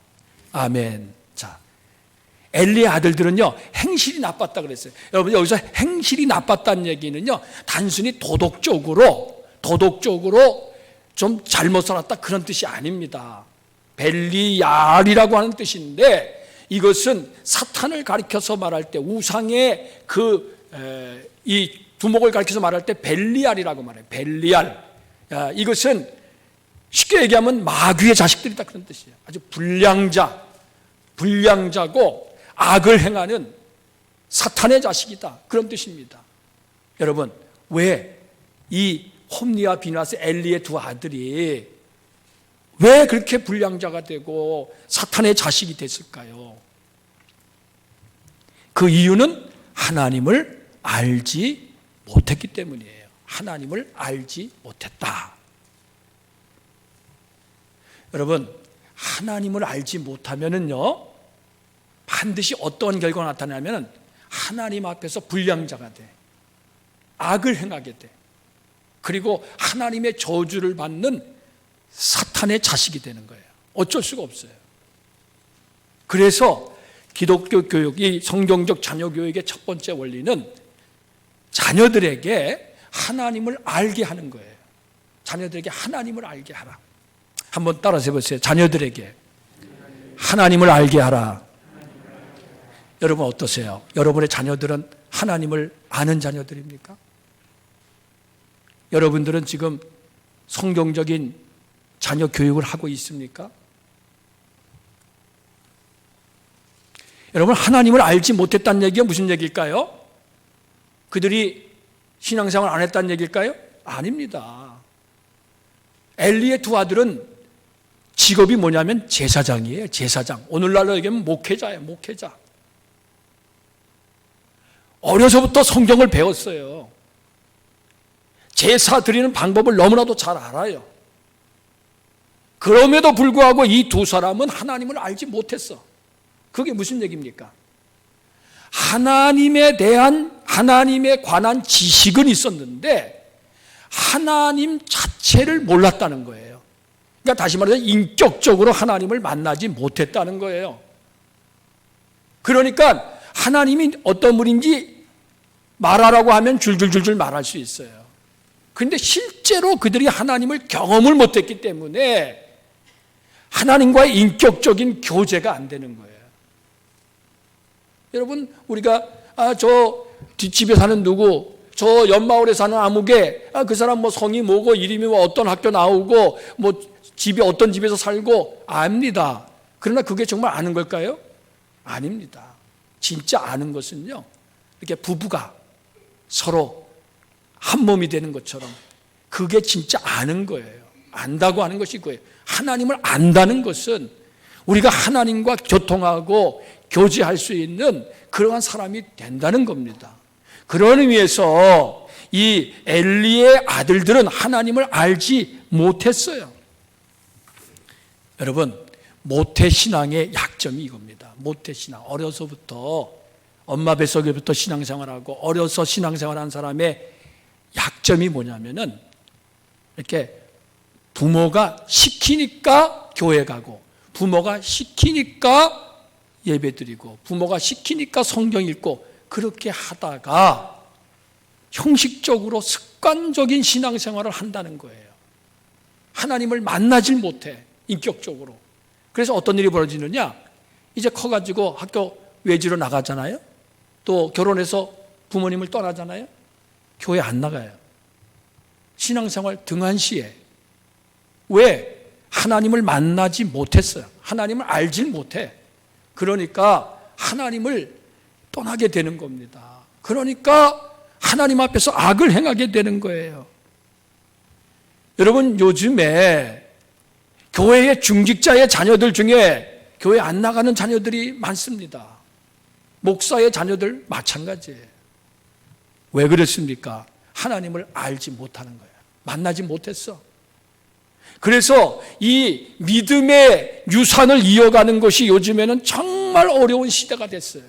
아멘. 자, 엘리의 아들들은요, 행실이 나빴다 그랬어요. 여러분, 여기서 행실이 나빴다는 얘기는요, 단순히 도덕적으로 좀 잘못 살았다, 그런 뜻이 아닙니다. 벨리알이라고 하는 뜻인데, 이것은 사탄을 가리켜서 말할 때, 우상의 이 두목을 가리켜서 말할 때 벨리알이라고 말해요. 벨리알. 이것은 쉽게 얘기하면 마귀의 자식들이다, 그런 뜻이에요. 아주 불량자고 악을 행하는 사탄의 자식이다, 그런 뜻입니다. 여러분, 왜 이 홈리와 비느하스, 엘리의 두 아들이 왜 그렇게 불량자가 되고 사탄의 자식이 됐을까요? 그 이유는 하나님을 알지 못했기 때문이에요. 하나님을 알지 못했다. 여러분, 하나님을 알지 못하면은요, 반드시 어떤 결과가 나타나냐면 하나님 앞에서 불량자가 돼. 악을 행하게 돼. 그리고 하나님의 저주를 받는 사탄의 자식이 되는 거예요. 어쩔 수가 없어요. 그래서 기독교 교육이, 성경적 자녀 교육의 첫 번째 원리는 자녀들에게 하나님을 알게 하는 거예요. 자녀들에게 하나님을 알게 하라. 한번 따라서 해보세요. 자녀들에게 하나님을 알게 하라. 여러분 어떠세요? 여러분의 자녀들은 하나님을 아는 자녀들입니까? 여러분들은 지금 성경적인 자녀 교육을 하고 있습니까? 여러분, 하나님을 알지 못했다는 얘기가 무슨 얘기일까요? 그들이 신앙생활 안 했다는 얘기일까요? 아닙니다. 엘리의 두 아들은 직업이 뭐냐면 제사장이에요. 제사장. 오늘날로 얘기하면 목회자예요. 목회자. 어려서부터 성경을 배웠어요. 제사 드리는 방법을 너무나도 잘 알아요. 그럼에도 불구하고 이 두 사람은 하나님을 알지 못했어. 그게 무슨 얘기입니까? 하나님에 관한 지식은 있었는데 하나님 자체를 몰랐다는 거예요. 그러니까 다시 말해서 인격적으로 하나님을 만나지 못했다는 거예요. 그러니까 하나님이 어떤 분인지 말하라고 하면 줄줄줄줄 말할 수 있어요. 그런데 실제로 그들이 하나님을 경험을 못했기 때문에 하나님과의 인격적인 교제가 안 되는 거예요. 여러분, 우리가 저 뒷집에 사는 누구, 저 옆마을에 사는 아무개, 그 사람 뭐 성이 뭐고 이름이 뭐 어떤 학교 나오고 뭐 집이 어떤 집에서 살고 압니다. 그러나 그게 정말 아는 걸까요? 아닙니다. 진짜 아는 것은요, 이렇게 부부가 서로 한 몸이 되는 것처럼 그게 진짜 아는 거예요. 안다고 하는 것이 그거예요. 하나님을 안다는 것은 우리가 하나님과 교통하고 교제할 수 있는 그러한 사람이 된다는 겁니다. 그런 의미에서 이 엘리의 아들들은 하나님을 알지 못했어요. 여러분, 모태신앙의 약점이 이겁니다. 모태신앙, 어려서부터 엄마 뱃속에부터 신앙생활하고 어려서 신앙생활한 사람의 약점이 뭐냐면은 이렇게 부모가 시키니까 교회 가고, 부모가 시키니까 예배 드리고, 부모가 시키니까 성경 읽고, 그렇게 하다가 형식적으로 습관적인 신앙생활을 한다는 거예요. 하나님을 만나질 못해, 인격적으로. 그래서 어떤 일이 벌어지느냐, 이제 커가지고 학교 외지로 나가잖아요. 또 결혼해서 부모님을 떠나잖아요. 교회 안 나가요. 신앙생활 등한시에. 왜? 하나님을 만나지 못했어요. 하나님을 알질 못해. 그러니까 하나님을 떠나게 되는 겁니다. 그러니까 하나님 앞에서 악을 행하게 되는 거예요. 여러분, 요즘에 교회의 중직자의 자녀들 중에 교회 안 나가는 자녀들이 많습니다. 목사의 자녀들 마찬가지예요. 왜 그렇습니까? 하나님을 알지 못하는 거예요. 만나지 못했어. 그래서 이 믿음의 유산을 이어가는 것이 요즘에는 정말 어려운 시대가 됐어요.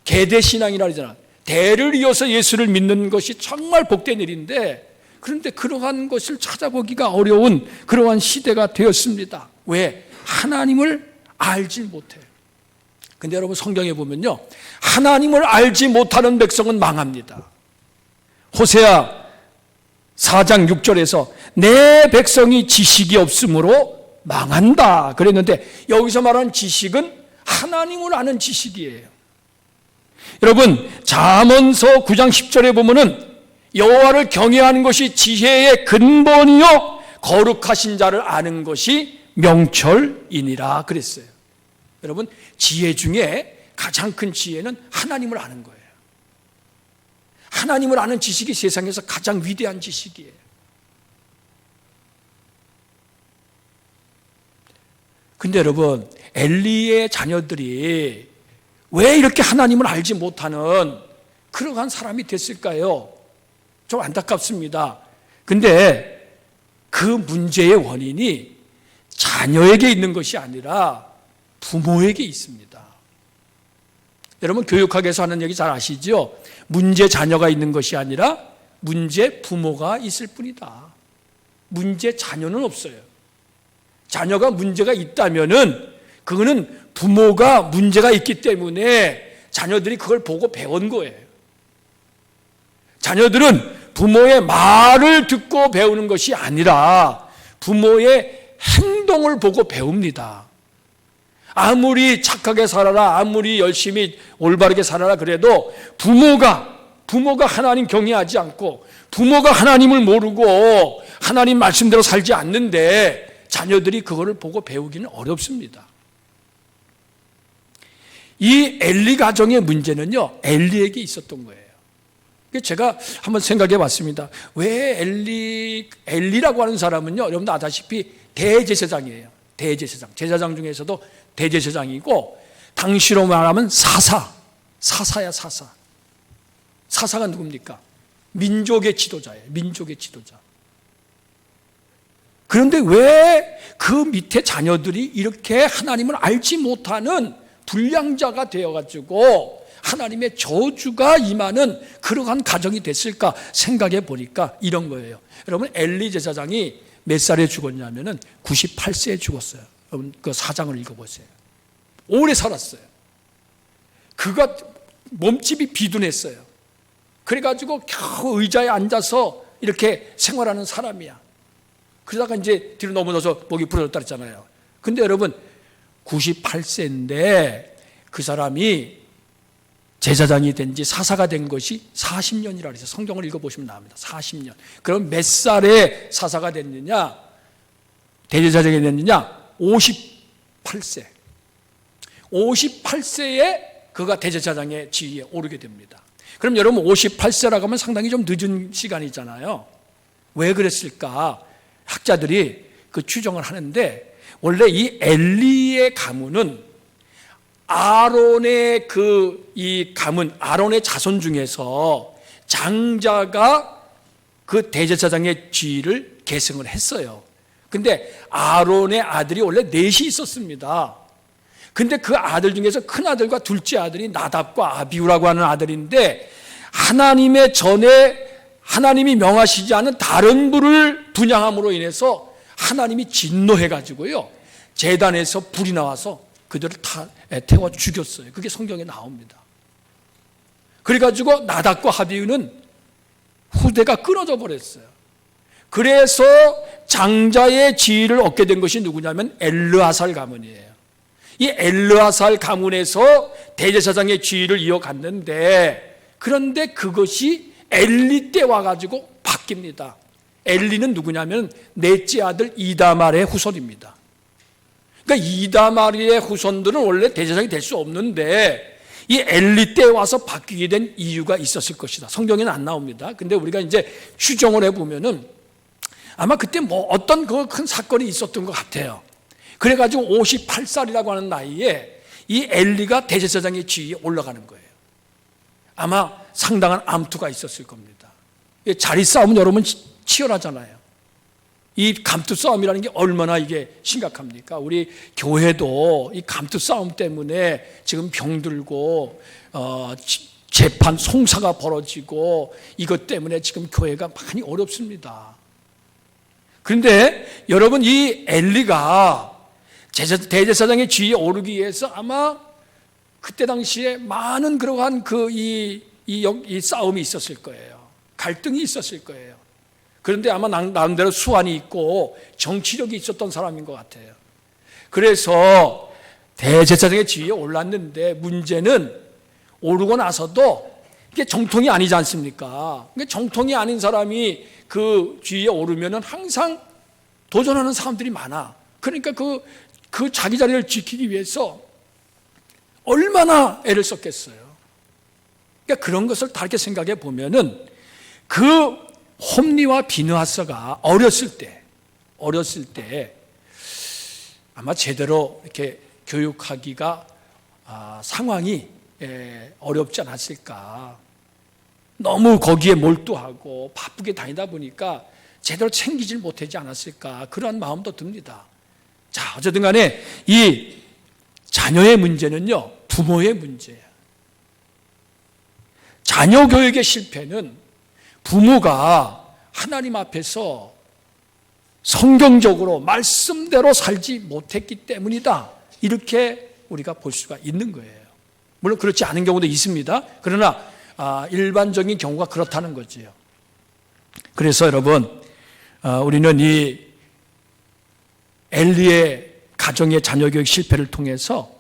계대신앙이라 그러잖아. 대를 이어서 예수를 믿는 것이 정말 복된 일인데, 그런데 그러한 것을 찾아보기가 어려운 그러한 시대가 되었습니다. 왜? 하나님을 알지 못해요. 근데 여러분, 성경에 보면요, 하나님을 알지 못하는 백성은 망합니다. 호세아 4장 6절에서 내 백성이 지식이 없으므로 망한다 그랬는데, 여기서 말하는 지식은 하나님을 아는 지식이에요. 여러분, 잠언서 9장 10절에 보면은 여호와를 경외하는 것이 지혜의 근본이요 거룩하신 자를 아는 것이 명철이니라 그랬어요. 여러분, 지혜 중에 가장 큰 지혜는 하나님을 아는 거예요. 하나님을 아는 지식이 세상에서 가장 위대한 지식이에요. 근데 여러분, 엘리의 자녀들이 왜 이렇게 하나님을 알지 못하는 그러한 사람이 됐을까요? 좀 안타깝습니다. 근데 그 문제의 원인이 자녀에게 있는 것이 아니라 부모에게 있습니다. 여러분, 교육학에서 하는 얘기 잘 아시죠? 문제 자녀가 있는 것이 아니라 문제 부모가 있을 뿐이다. 문제 자녀는 없어요. 자녀가 문제가 있다면은 그거는 부모가 문제가 있기 때문에 자녀들이 그걸 보고 배운 거예요. 자녀들은 부모의 말을 듣고 배우는 것이 아니라 부모의 행동을 보고 배웁니다. 아무리 착하게 살아라, 아무리 열심히 올바르게 살아라 그래도 부모가 하나님 경외하지 않고 부모가 하나님을 모르고 하나님 말씀대로 살지 않는데 자녀들이 그거를 보고 배우기는 어렵습니다. 이 엘리 가정의 문제는요, 엘리에게 있었던 거예요. 제가 한번 생각해 봤습니다. 왜 엘리라고 하는 사람은요, 여러분도 아다시피 대제사장이에요. 대제사장. 제사장 중에서도 대제사장이고, 당시로 말하면 사사야, 사사. 사사가 누굽니까? 민족의 지도자예요. 민족의 지도자. 그런데 왜 그 밑에 자녀들이 이렇게 하나님을 알지 못하는 불량자가 되어가지고 하나님의 저주가 임하는 그러한 가정이 됐을까 생각해 보니까 이런 거예요. 여러분, 엘리 제사장이 몇 살에 죽었냐면은 98세에 죽었어요. 여러분, 그 사장을 읽어보세요. 오래 살았어요. 그가 몸집이 비둔했어요. 그래가지고 겨우 의자에 앉아서 이렇게 생활하는 사람이야. 그러다가 이제 뒤로 넘어져서 목이 부러졌다 그랬잖아요. 근데 여러분, 98세인데 그 사람이 제사장이 된 지 사사가 된 것이 40년이라 그래서 성경을 읽어보시면 나옵니다. 40년. 그럼 몇 살에 사사가 됐느냐? 대제사장이 됐느냐? 58세. 58세에 그가 대제사장의 지위에 오르게 됩니다. 그럼 여러분 58세라고 하면 상당히 좀 늦은 시간이잖아요. 왜 그랬을까? 학자들이 그 추정을 하는데 원래 이 엘리의 가문은 아론의 이 가문, 아론의 자손 중에서 장자가 그 대제사장의 지위를 계승을 했어요. 근데 아론의 아들이 원래 넷이 있었습니다. 근데 그 아들 중에서 큰 아들과 둘째 아들이 나답과 아비후라고 하는 아들인데 하나님의 전에 하나님이 명하시지 않은 다른 불을 분향함으로 인해서 하나님이 진노해가지고요. 제단에서 불이 나와서 그들을 태워 죽였어요. 그게 성경에 나옵니다. 그래가지고 나답과 아비후는 후대가 끊어져 버렸어요. 그래서 장자의 지위를 얻게 된 것이 누구냐면 엘르아살 가문이에요. 이 엘르아살 가문에서 대제사장의 지위를 이어갔는데 그런데 그것이 엘리 때 와가지고 바뀝니다. 엘리는 누구냐면 넷째 아들 이다말의 후손입니다. 그러니까 이다말의 후손들은 원래 대제사장이 될 수 없는데 이 엘리 때 와서 바뀌게 된 이유가 있었을 것이다. 성경에는 안 나옵니다. 근데 우리가 이제 추정을 해보면은 아마 그때 뭐 어떤 그 큰 사건이 있었던 것 같아요. 그래가지고 58살이라고 하는 나이에 이 엘리가 대제사장의 지위에 올라가는 거예요. 아마 상당한 암투가 있었을 겁니다. 자리 싸움은 여러분 치열하잖아요. 이 감투 싸움이라는 게 얼마나 이게 심각합니까? 우리 교회도 이 감투 싸움 때문에 지금 병들고 재판 송사가 벌어지고 이것 때문에 지금 교회가 많이 어렵습니다. 그런데 여러분 이 엘리가 대제사장의 지위에 오르기 위해서 아마 그때 당시에 많은 그러한 이 싸움이 있었을 거예요. 갈등이 있었을 거예요. 그런데 아마 나름대로 수완이 있고 정치력이 있었던 사람인 것 같아요. 그래서 대제사장의 지위에 올랐는데 문제는 오르고 나서도 이게 정통이 아니지 않습니까? 정통이 아닌 사람이 그 지위에 오르면은 항상 도전하는 사람들이 많아. 그러니까 그 자기 자리를 지키기 위해서 얼마나 애를 썼겠어요. 그러니까 그런 것을 다 이렇게 생각해 보면은 그 홈리와 비느하스가 어렸을 때 아마 제대로 이렇게 교육하기가 상황이 어렵지 않았을까. 너무 거기에 몰두하고 바쁘게 다니다 보니까 제대로 챙기질 못하지 않았을까. 그런 마음도 듭니다. 자, 어쨌든 간에 이 자녀의 문제는요, 부모의 문제예요. 자녀 교육의 실패는 부모가 하나님 앞에서 성경적으로 말씀대로 살지 못했기 때문이다. 이렇게 우리가 볼 수가 있는 거예요. 물론 그렇지 않은 경우도 있습니다. 그러나 일반적인 경우가 그렇다는 거지요. 그래서 여러분, 우리는 이 엘리의 가정의 자녀교육 실패를 통해서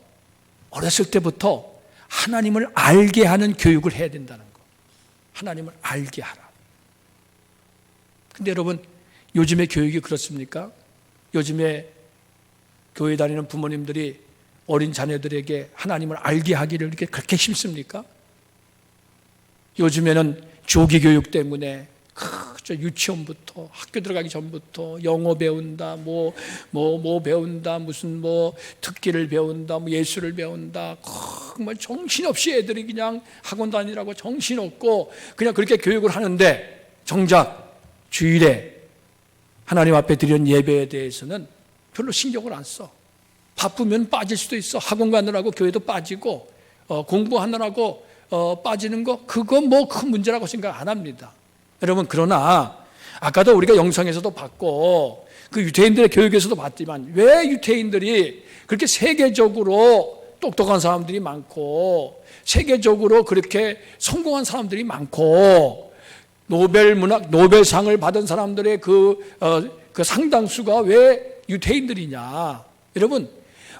어렸을 때부터 하나님을 알게 하는 교육을 해야 된다는 거. 하나님을 알게 하라. 근데 여러분, 요즘의 교육이 그렇습니까? 요즘에 교회 다니는 부모님들이 어린 자녀들에게 하나님을 알게 하기를 이렇게 그렇게 힘씁니까? 요즘에는 조기 교육 때문에 유치원부터 학교 들어가기 전부터 영어 배운다, 뭐 배운다, 무슨 특기를 배운다, 예술을 배운다, 정말 정신없이 애들이 그냥 학원 다니라고 정신없고 그냥 그렇게 교육을 하는데 정작 주일에 하나님 앞에 드리는 예배에 대해서는 별로 신경을 안 써. 바쁘면 빠질 수도 있어. 학원 가느라고 교회도 빠지고 공부하느라고 빠지는 거 그거 큰 문제라고 생각 안 합니다. 여러분, 그러나 아까도 우리가 영상에서도 봤고 그 유태인들의 교육에서도 봤지만 왜 유태인들이 그렇게 세계적으로 똑똑한 사람들이 많고 세계적으로 그렇게 성공한 사람들이 많고 노벨상을 받은 사람들의 그 상당수가 왜 유태인들이냐? 여러분,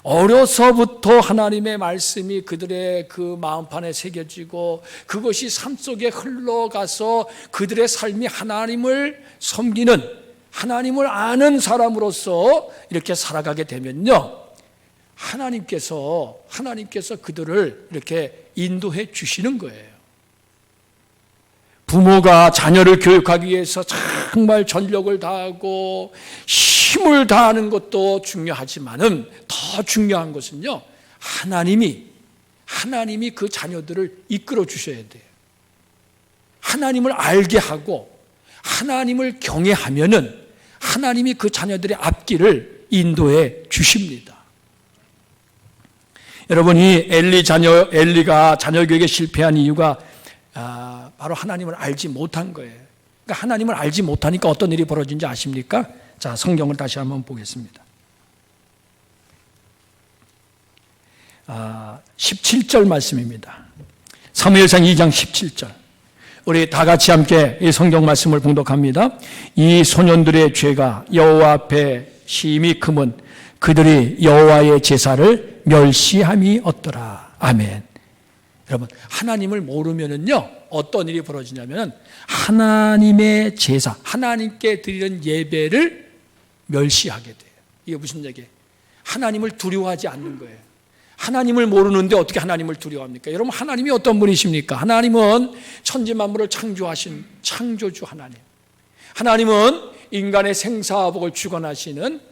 어려서부터 하나님의 말씀이 그들의 그 마음판에 새겨지고 그것이 삶 속에 흘러가서 그들의 삶이 하나님을 섬기는, 하나님을 아는 사람으로서 이렇게 살아가게 되면요, 하나님께서 그들을 이렇게 인도해 주시는 거예요. 부모가 자녀를 교육하기 위해서 정말 전력을 다하고 힘을 다하는 것도 중요하지만은 더 중요한 것은요, 하나님이 그 자녀들을 이끌어 주셔야 돼요. 하나님을 알게 하고 하나님을 경외하면은 하나님이 그 자녀들의 앞길을 인도해 주십니다. 여러분, 이 엘리가 자녀 교육에 실패한 이유가 바로 하나님을 알지 못한 거예요. 그러니까 하나님을 알지 못하니까 어떤 일이 벌어진지 아십니까? 자, 성경을 다시 한번 보겠습니다. 17절 말씀입니다. 사무엘상 2장 17절. 우리 다 같이 함께 이 성경 말씀을 봉독합니다. 이 소년들의 죄가 여호와 앞에 심히 크면 그들이 여호와의 제사를 멸시함이 없더라. 아멘. 여러분, 하나님을 모르면은요, 어떤 일이 벌어지냐면 하나님의 제사, 하나님께 드리는 예배를 멸시하게 돼요. 이게 무슨 얘기예요? 하나님을 두려워하지 않는 거예요. 하나님을 모르는데 어떻게 하나님을 두려워합니까? 여러분, 하나님이 어떤 분이십니까? 하나님은 천지 만물을 창조하신 창조주 하나님. 하나님은 인간의 생사복을 주관하시는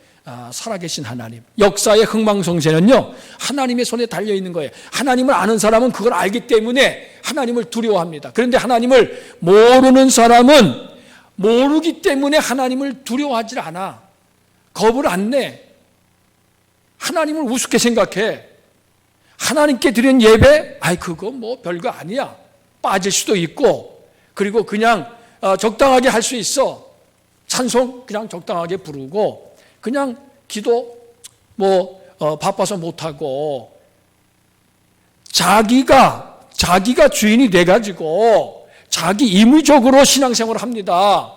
살아계신 하나님. 역사의 흥망성쇠는요, 하나님의 손에 달려있는 거예요. 하나님을 아는 사람은 그걸 알기 때문에 하나님을 두려워합니다. 그런데 하나님을 모르는 사람은 모르기 때문에 하나님을 두려워하지 않아. 겁을 안 내. 하나님을 우습게 생각해. 하나님께 드린 예배, 그거 뭐 별거 아니야. 빠질 수도 있고, 그리고 그냥 적당하게 할 수 있어. 찬송 그냥 적당하게 부르고, 그냥 기도 바빠서 못하고, 자기가 주인이 돼가지고 자기 임의적으로 신앙생활을 합니다.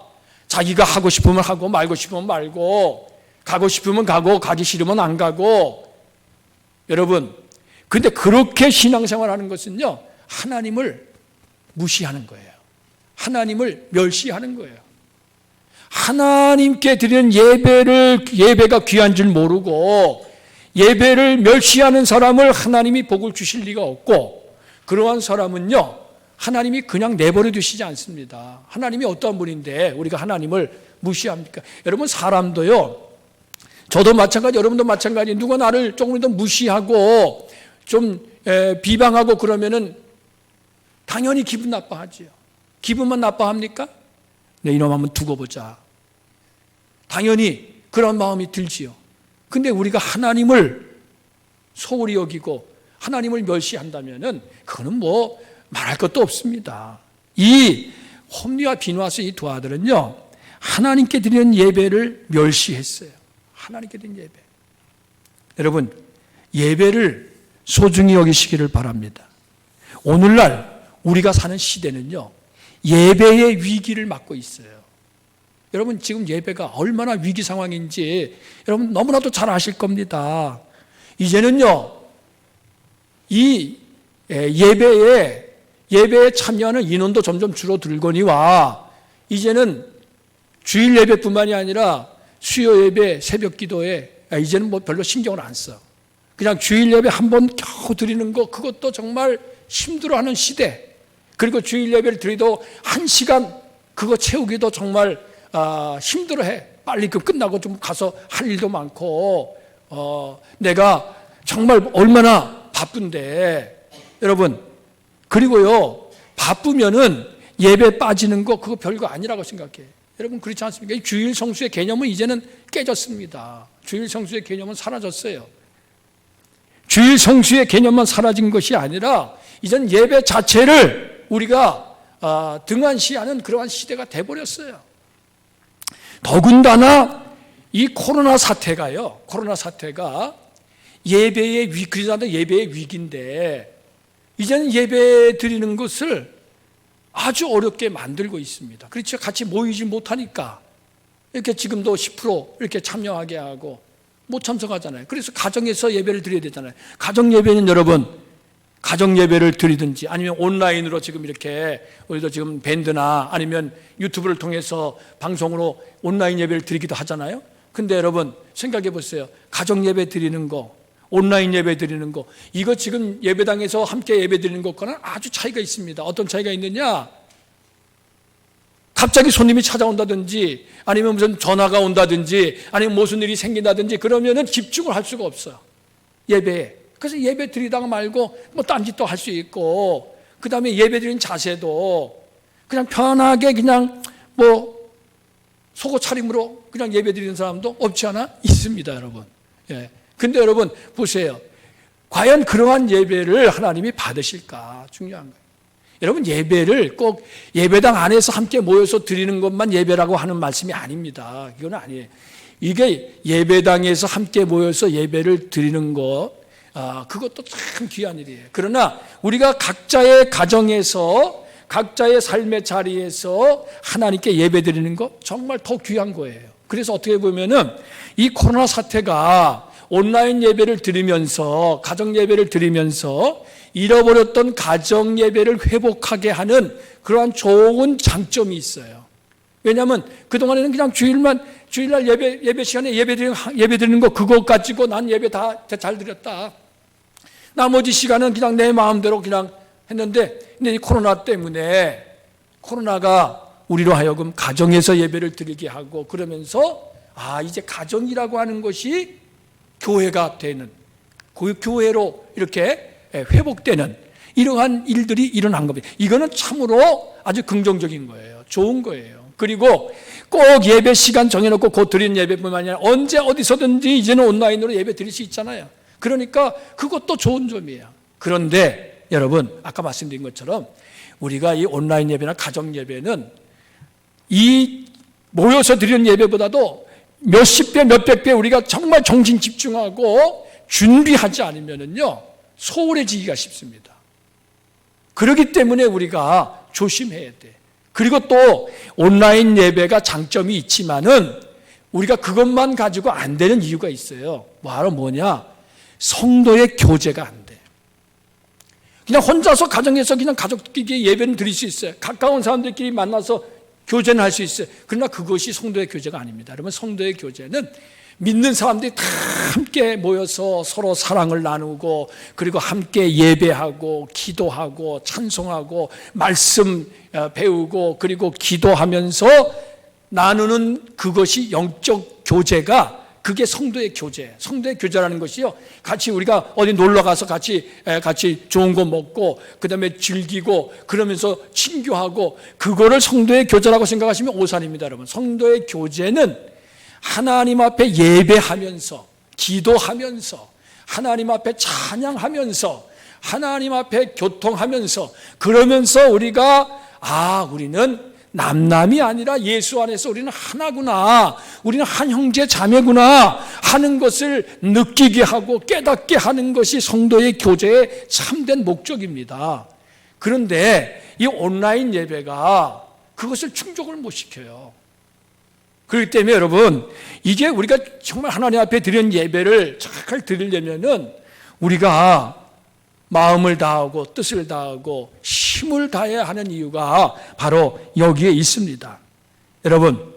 자기가 하고 싶으면 하고 말고 싶으면 말고, 가고 싶으면 가고 가기 싫으면 안 가고. 여러분, 근데 그렇게 신앙생활하는 것은요, 하나님을 무시하는 거예요. 하나님을 멸시하는 거예요. 하나님께 드리는 예배가 귀한 줄 모르고 예배를 멸시하는 사람을 하나님이 복을 주실 리가 없고, 그러한 사람은요, 하나님이 그냥 내버려 두시지 않습니다. 하나님이 어떠한 분인데 우리가 하나님을 무시합니까? 여러분, 사람도요, 저도 마찬가지, 여러분도 마찬가지, 누가 나를 조금 더 무시하고 좀 비방하고 그러면은 당연히 기분 나빠하지요. 기분만 나빠합니까? 네, 이놈 한번 두고 보자. 당연히 그런 마음이 들지요. 근데 우리가 하나님을 소홀히 여기고 하나님을 멸시한다면은 그거는 뭐 말할 것도 없습니다. 이 홈리와 비누아스 이 두 아들은요, 하나님께 드리는 예배를 멸시했어요. 하나님께 드리는 예배. 여러분, 예배를 소중히 여기시기를 바랍니다. 오늘날 우리가 사는 시대는요, 예배의 위기를 맞고 있어요. 여러분, 지금 예배가 얼마나 위기 상황인지 여러분 너무나도 잘 아실 겁니다. 이제는요, 이 예배에 참여하는 인원도 점점 줄어들거니와 이제는 주일 예배뿐만이 아니라 수요 예배, 새벽 기도에 이제는 뭐 별로 신경을 안 써. 그냥 주일 예배 한 번 겨우 드리는 거, 그것도 정말 힘들어하는 시대. 그리고 주일 예배를 드리도 1시간 그거 채우기도 정말 힘들어해. 빨리 그 끝나고 좀 가서 할 일도 많고, 내가 정말 얼마나 바쁜데. 여러분, 그리고요, 바쁘면은 예배 빠지는 거 그거 별거 아니라고 생각해. 여러분, 그렇지 않습니까? 이 주일 성수의 개념은 이제는 깨졌습니다. 주일 성수의 개념은 사라졌어요. 주일 성수의 개념만 사라진 것이 아니라 이젠 예배 자체를 우리가 등한시하는 그러한 시대가 돼버렸어요. 더군다나 이 코로나 사태가 예배의 예배의 위기인데, 이제는 예배 드리는 것을 아주 어렵게 만들고 있습니다. 그렇죠. 같이 모이지 못하니까 이렇게 지금도 10% 이렇게 참여하게 하고, 못 참석하잖아요. 그래서 가정에서 예배를 드려야 되잖아요. 가정 예배는 여러분, 가정 예배를 드리든지 아니면 온라인으로 지금 이렇게 우리도 지금 밴드나 아니면 유튜브를 통해서 방송으로 온라인 예배를 드리기도 하잖아요. 근데 여러분 생각해 보세요. 가정 예배 드리는 거, 온라인 예배 드리는 거, 이거 지금 예배당에서 함께 예배 드리는 것과는 아주 차이가 있습니다. 어떤 차이가 있느냐? 갑자기 손님이 찾아온다든지 아니면 무슨 전화가 온다든지 아니면 무슨 일이 생긴다든지 그러면은 집중을 할 수가 없어요. 예배에. 그래서 예배 드리다가 말고 뭐 딴짓도 할 수 있고, 그 다음에 예배 드리는 자세도 그냥 편하게 그냥 뭐 속옷 차림으로 그냥 예배 드리는 사람도 없지 않아 있습니다, 여러분. 예. 근데 여러분 보세요. 과연 그러한 예배를 하나님이 받으실까? 중요한 거예요. 여러분 예배를 꼭 예배당 안에서 함께 모여서 드리는 것만 예배라고 하는 말씀이 아닙니다. 이건 아니에요. 이게 예배당에서 함께 모여서 예배를 드리는 것, 그것도 참 귀한 일이에요. 그러나 우리가 각자의 가정에서 각자의 삶의 자리에서 하나님께 예배 드리는 것 정말 더 귀한 거예요. 그래서 어떻게 보면은 이 코로나 사태가 온라인 예배를 드리면서 가정 예배를 드리면서 잃어버렸던 가정 예배를 회복하게 하는 그러한 좋은 장점이 있어요. 왜냐하면 그동안에는 그냥 주일날 예배 시간에 예배 드리는 거 그거 가지고 난 예배 다 잘 드렸다. 나머지 시간은 그냥 내 마음대로 그냥 했는데, 근데 이 코로나 때문에 코로나가 우리로 하여금 가정에서 예배를 드리게 하고 그러면서 이제 가정이라고 하는 것이 교회가 되는, 교회로 이렇게 회복되는 이러한 일들이 일어난 겁니다. 이거는 참으로 아주 긍정적인 거예요. 좋은 거예요. 그리고 꼭 예배 시간 정해놓고 곧 드리는 예배뿐만 아니라 언제 어디서든지 이제는 온라인으로 예배 드릴 수 있잖아요. 그러니까 그것도 좋은 점이에요. 그런데 여러분 아까 말씀드린 것처럼 우리가 이 온라인 예배나 가정 예배는 이 모여서 드리는 예배보다도 몇십 배, 몇백 배 우리가 정말 정신 집중하고 준비하지 않으면은요 소홀해지기가 쉽습니다. 그렇기 때문에 우리가 조심해야 돼. 그리고 또 온라인 예배가 장점이 있지만은 우리가 그것만 가지고 안 되는 이유가 있어요. 바로 뭐냐? 성도의 교제가 안 돼. 그냥 혼자서 가정에서 그냥 가족끼리 예배는 드릴 수 있어요. 가까운 사람들끼리 만나서 교제는 할 수 있어요. 그러나 그것이 성도의 교제가 아닙니다. 여러분 성도의 교제는 믿는 사람들이 다 함께 모여서 서로 사랑을 나누고 그리고 함께 예배하고 기도하고 찬송하고 말씀 배우고 그리고 기도하면서 나누는 그것이 영적 교제가 그게 성도의 교제. 성도의 교제라는 것이요. 같이 우리가 어디 놀러 가서 같이 좋은 거 먹고 그다음에 즐기고 그러면서 친교하고 그거를 성도의 교제라고 생각하시면 오산입니다, 여러분. 성도의 교제는 하나님 앞에 예배하면서 기도하면서 하나님 앞에 찬양하면서 하나님 앞에 교통하면서 그러면서 우리가 우리는 남남이 아니라 예수 안에서 우리는 하나구나, 우리는 한 형제 자매구나 하는 것을 느끼게 하고 깨닫게 하는 것이 성도의 교제의 참된 목적입니다. 그런데 이 온라인 예배가 그것을 충족을 못 시켜요. 그렇기 때문에 여러분 이게 우리가 정말 하나님 앞에 드리는 예배를 잘 드리려면은 우리가 마음을 다하고 뜻을 다하고 힘을 다해야 하는 이유가 바로 여기에 있습니다. 여러분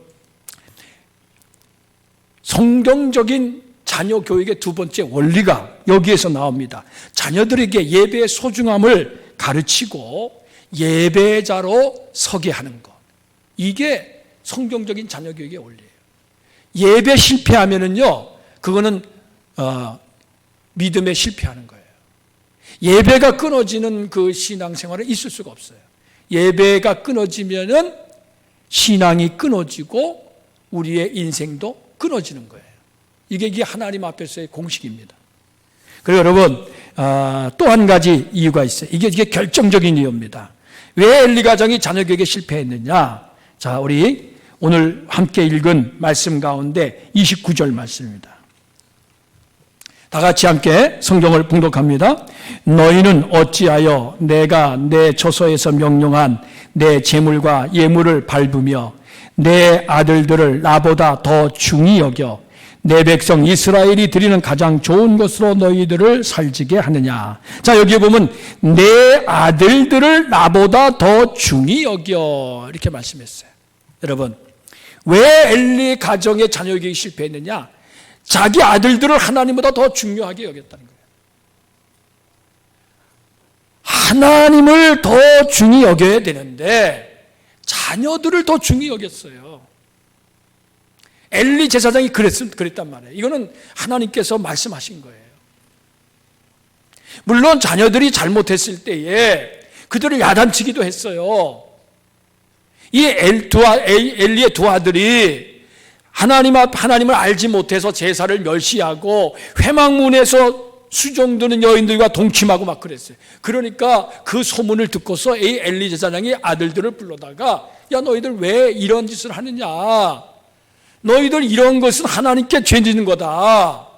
성경적인 자녀 교육의 두 번째 원리가 여기에서 나옵니다. 자녀들에게 예배의 소중함을 가르치고 예배자로 서게 하는 것. 이게 성경적인 자녀 교육의 원리예요. 예배 실패하면은요, 그거는 믿음에 실패하는 거예요. 예배가 끊어지는 그 신앙생활은 있을 수가 없어요. 예배가 끊어지면은 신앙이 끊어지고 우리의 인생도 끊어지는 거예요. 이게 하나님 앞에서의 공식입니다. 그리고 여러분 또 한 가지 이유가 있어요. 이게 결정적인 이유입니다. 왜 엘리 가정이 자녀 교육에 실패했느냐? 자, 우리 오늘 함께 읽은 말씀 가운데 29절 말씀입니다. 다 같이 함께 성경을 봉독합니다. 너희는 어찌하여 내가 내 처소에서 명령한 내 제물과 예물을 밟으며 내 아들들을 나보다 더 중히 여겨 내 백성 이스라엘이 드리는 가장 좋은 것으로 너희들을 살지게 하느냐. 자, 여기에 보면 내 아들들을 나보다 더 중히 여겨 이렇게 말씀했어요. 여러분, 왜 엘리 가정의 자녀 교육이 실패했느냐? 자기 아들들을 하나님보다 더 중요하게 여겼다는 거예요. 하나님을 더 중히 여겨야 되는데 자녀들을 더 중히 여겼어요. 엘리 제사장이 그랬단 말이에요. 이거는 하나님께서 말씀하신 거예요. 물론 자녀들이 잘못했을 때에 그들을 야단치기도 했어요. 이 엘리의 두 아들이 하나님을 알지 못해서 제사를 멸시하고 회막문에서 수종드는 여인들과 동침하고 막 그랬어요. 그러니까 그 소문을 듣고서 이 엘리 제사장이 아들들을 불러다가 야, 너희들 왜 이런 짓을 하느냐? 너희들 이런 것은 하나님께 죄 짓는 거다.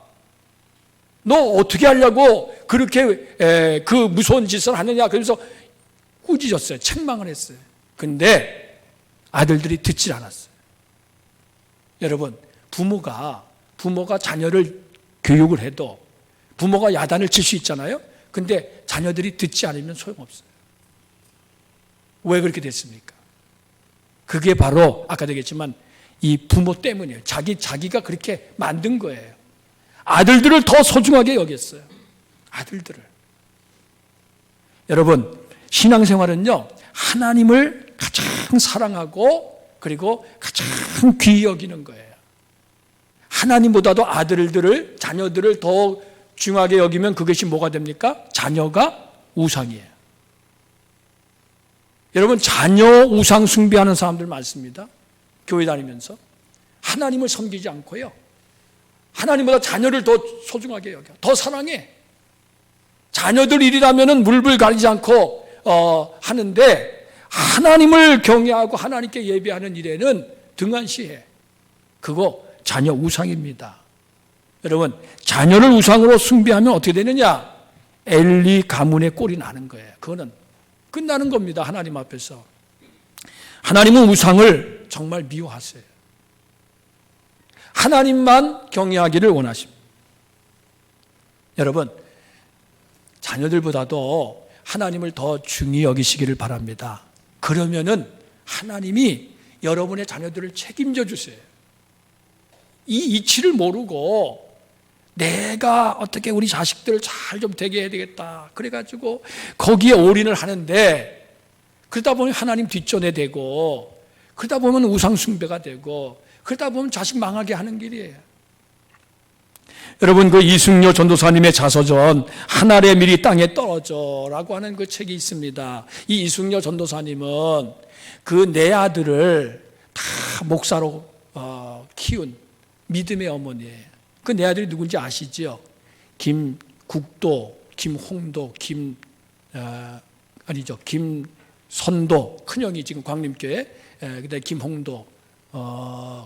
너 어떻게 하려고 그렇게 그 무서운 짓을 하느냐? 그래서 꾸짖었어요. 책망을 했어요. 근데 아들들이 듣질 않았어요. 여러분, 부모가 자녀를 교육을 해도 부모가 야단을 칠 수 있잖아요. 근데 자녀들이 듣지 않으면 소용없어요. 왜 그렇게 됐습니까? 그게 바로 아까도 얘기했지만 이 부모 때문이에요. 자기가 그렇게 만든 거예요. 아들들을 더 소중하게 여겼어요. 아들들을. 여러분, 신앙생활은요, 하나님을 가장 사랑하고 그리고 가장 귀히 여기는 거예요. 하나님보다도 자녀들을 더 중하게 여기면 그것이 뭐가 됩니까? 자녀가 우상이에요. 여러분, 자녀 우상 숭배하는 사람들 많습니다. 교회 다니면서 하나님을 섬기지 않고요, 하나님보다 자녀를 더 소중하게 여겨, 더 사랑해. 자녀들 일이라면 물불 가리지 않고 하는데 하나님을 경외하고 하나님께 예배하는 일에는 등한시해. 그거 자녀 우상입니다. 여러분, 자녀를 우상으로 숭배하면 어떻게 되느냐? 엘리 가문의 꼴이 나는 거예요. 그거는 끝나는 겁니다. 하나님 앞에서. 하나님은 우상을 정말 미워하세요. 하나님만 경외하기를 원하십니다. 여러분, 자녀들보다도 하나님을 더 중히 여기시기를 바랍니다. 그러면은 하나님이 여러분의 자녀들을 책임져 주세요. 이 이치를 모르고 내가 어떻게 우리 자식들을 잘 좀 되게 해야 되겠다, 그래가지고 거기에 올인을 하는데 그러다 보면 하나님 뒷전에 되고 그러다 보면 우상숭배가 되고 그러다 보면 자식 망하게 하는 길이에요. 여러분, 그 이승려 전도사님의 자서전 하늘의 밀이 땅에 떨어져라고 하는 그 책이 있습니다. 이 이승려 전도사님은 그 네 아들을 다 목사로 키운 믿음의 어머니예요. 그 네 아들이 누군지 아시죠? 김국도, 김홍도, 김선도, 큰형이 지금 광림교회, 그다음에 김홍도,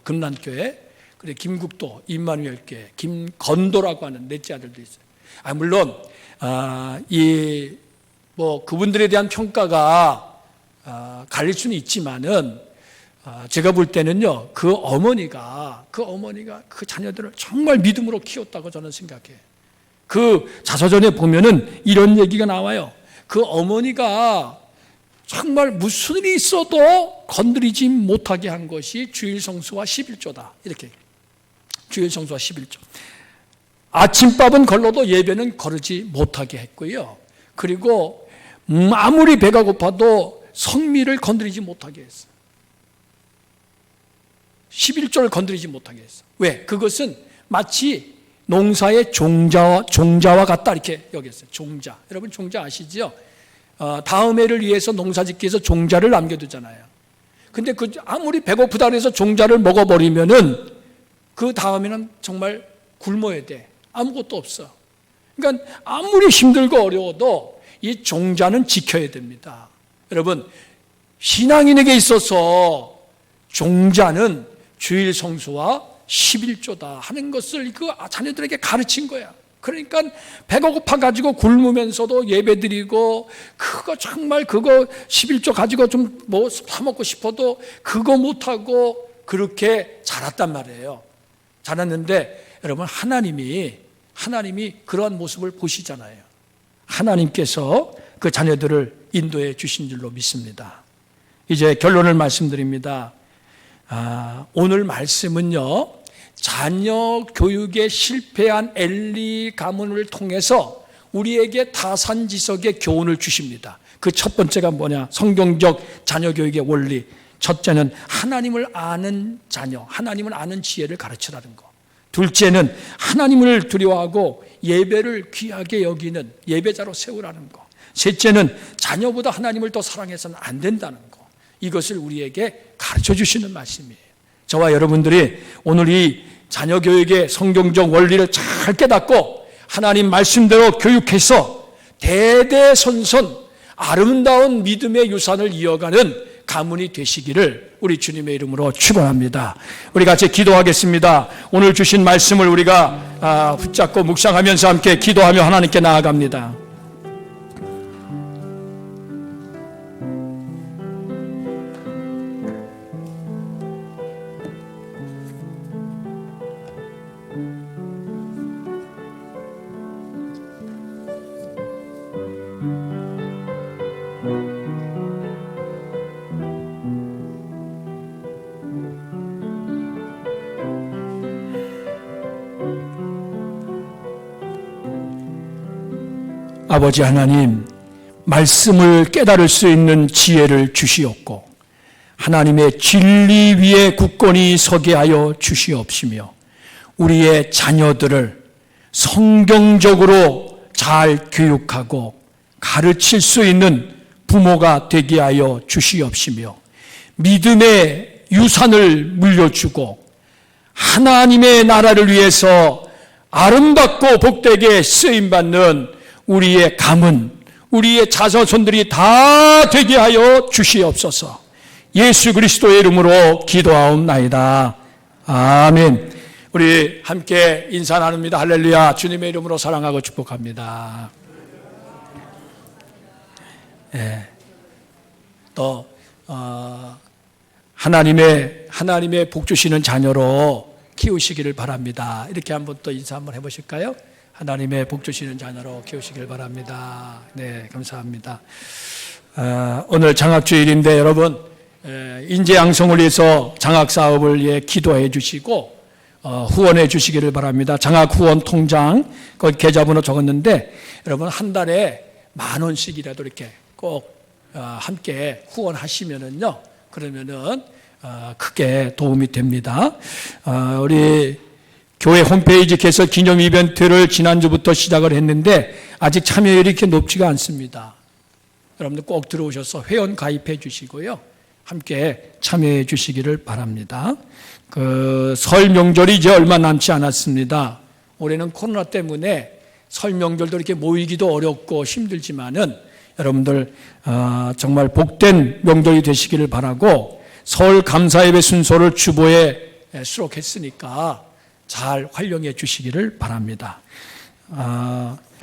금난교회, 그리고 김국도, 임마누엘교회, 김건도라고 하는 넷째 아들도 있어요. 물론 그분들에 대한 평가가 갈릴 수는 있지만은 제가 볼 때는요, 그 어머니가 그 자녀들을 정말 믿음으로 키웠다고 저는 생각해요. 그 자서전에 보면은 이런 얘기가 나와요. 그 어머니가 정말 무슨 일이 있어도 건드리지 못하게 한 것이 주일 성수와 11조다. 이렇게. 주일 성수와 11조. 아침밥은 걸러도 예배는 거르지 못하게 했고요. 그리고 아무리 배가 고파도 성미를 건드리지 못하게 했어요. 11조를 건드리지 못하게 했어. 왜? 그것은 마치 농사의 종자와 같다 이렇게 여겼어요. 종자. 여러분, 종자 아시죠? 다음 해를 위해서 농사 짓기 위해서 종자를 남겨두잖아요. 근데 아무리 배고프다 그래서 종자를 먹어버리면은 그 다음에는 정말 굶어야 돼. 아무것도 없어. 그러니까 아무리 힘들고 어려워도 이 종자는 지켜야 됩니다. 여러분, 신앙인에게 있어서 종자는 주일 성수와 11조다 하는 것을 그 자녀들에게 가르친 거야. 그러니까 배가 고파가지고 굶으면서도 예배드리고, 그거 정말 그거 11조 가지고 좀 뭐 사먹고 싶어도 그거 못하고 그렇게 자랐단 말이에요. 자랐는데 여러분, 하나님이 그러한 모습을 보시잖아요. 하나님께서 그 자녀들을 인도해 주신 줄로 믿습니다. 이제 결론을 말씀드립니다. 오늘 말씀은요, 자녀 교육에 실패한 엘리 가문을 통해서 우리에게 타산지석의 교훈을 주십니다. 그 첫 번째가 뭐냐? 성경적 자녀 교육의 원리. 첫째는 하나님을 아는 자녀, 하나님을 아는 지혜를 가르치라는 거. 둘째는 하나님을 두려워하고 예배를 귀하게 여기는 예배자로 세우라는 거. 셋째는 자녀보다 하나님을 더 사랑해서는 안 된다는 거. 이것을 우리에게 가르쳐 주시는 말씀이에요. 저와 여러분들이 오늘 이 자녀 교육의 성경적 원리를 잘 깨닫고 하나님 말씀대로 교육해서 대대손손 아름다운 믿음의 유산을 이어가는 가문이 되시기를 우리 주님의 이름으로 축원합니다. 우리 같이 기도하겠습니다. 오늘 주신 말씀을 우리가 붙잡고 묵상하면서 함께 기도하며 하나님께 나아갑니다. 아버지 하나님, 말씀을 깨달을 수 있는 지혜를 주시옵고 하나님의 진리 위에 굳건히 서게 하여 주시옵시며 우리의 자녀들을 성경적으로 잘 교육하고 가르칠 수 있는 부모가 되게 하여 주시옵시며 믿음의 유산을 물려주고 하나님의 나라를 위해서 아름답고 복되게 쓰임받는 우리의 가문, 우리의 자손들이 다 되게 하여 주시옵소서. 예수 그리스도의 이름으로 기도하옵나이다. 아멘. 우리 함께 인사 나눕니다. 할렐루야. 주님의 이름으로 사랑하고 축복합니다. 또 하나님의 복 주시는 자녀로 키우시기를 바랍니다. 이렇게 한번 또 인사 한번 해보실까요? 하나님의 복 주시는 자녀로 키우시길 바랍니다. 네, 감사합니다. 오늘 장학주일인데 여러분, 인재 양성을 위해서 장학 사업을 기도해 주시고 후원해 주시기를 바랍니다. 장학 후원 통장 거기 계좌번호 적었는데 여러분 한 달에 10,000원씩이라도 이렇게 꼭 함께 후원하시면은요, 그러면은 크게 도움이 됩니다. 우리 교회 홈페이지 개설 기념 이벤트를 지난주부터 시작을 했는데 아직 참여율이 이렇게 높지가 않습니다. 여러분들 꼭 들어오셔서 회원 가입해 주시고요, 함께 참여해 주시기를 바랍니다. 설 명절이 이제 얼마 남지 않았습니다. 올해는 코로나 때문에 설 명절도 이렇게 모이기도 어렵고 힘들지만은 여러분들 정말 복된 명절이 되시기를 바라고, 설 감사예배 순서를 주보에 수록했으니까 잘 활용해 주시기를 바랍니다.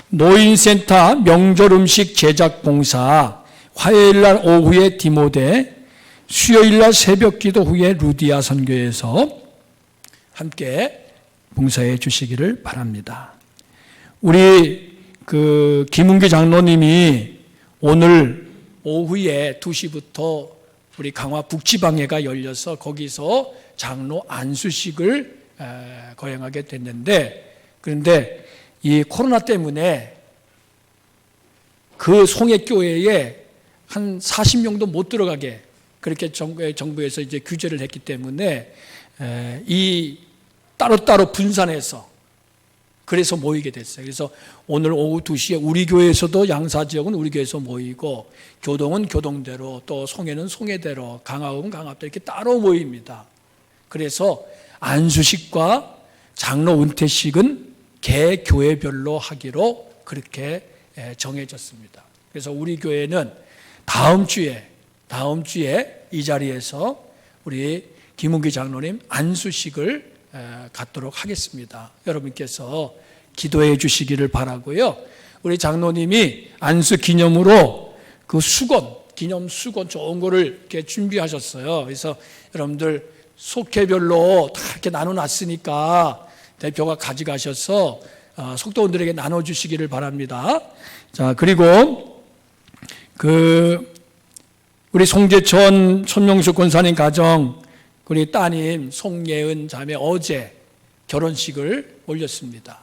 노인센터 명절 음식 제작 봉사, 화요일날 오후에 디모데, 수요일날 새벽기도 후에 루디아 선교에서 함께 봉사해 주시기를 바랍니다. 우리 김은규 장로님이 오늘 오후에 2시부터 우리 강화 북지방회가 열려서 거기서 장로 안수식을 거행하게 됐는데, 그런데 이 코로나 때문에 그 송해교회에 한 40명도 못 들어가게 그렇게 정부에서 이제 규제를 했기 때문에 이 따로따로 분산해서 그래서 모이게 됐어요. 그래서 오늘 오후 2시에 우리 교회에서도 양사지역은 우리 교회에서 모이고, 교동은 교동대로, 또 송해는 송해대로, 강화읍은 강화읍대로 이렇게 따로 모입니다. 그래서 안수식과 장로 은퇴식은 개 교회별로 하기로 그렇게 정해졌습니다. 그래서 우리 교회는 다음 주에 이 자리에서 우리 김은기 장로님 안수식을 갖도록 하겠습니다. 여러분께서 기도해 주시기를 바라고요. 우리 장로님이 안수 기념으로 그 수건, 기념 수건 좋은 거를 이렇게 준비하셨어요. 그래서 여러분들 속회별로 다 이렇게 나눠놨으니까 대표가 가져가셔서 속도원들에게 나눠주시기를 바랍니다. 자, 그리고 우리 송재천 손명숙 권사님 가정, 우리 따님 송예은 자매 어제 결혼식을 올렸습니다.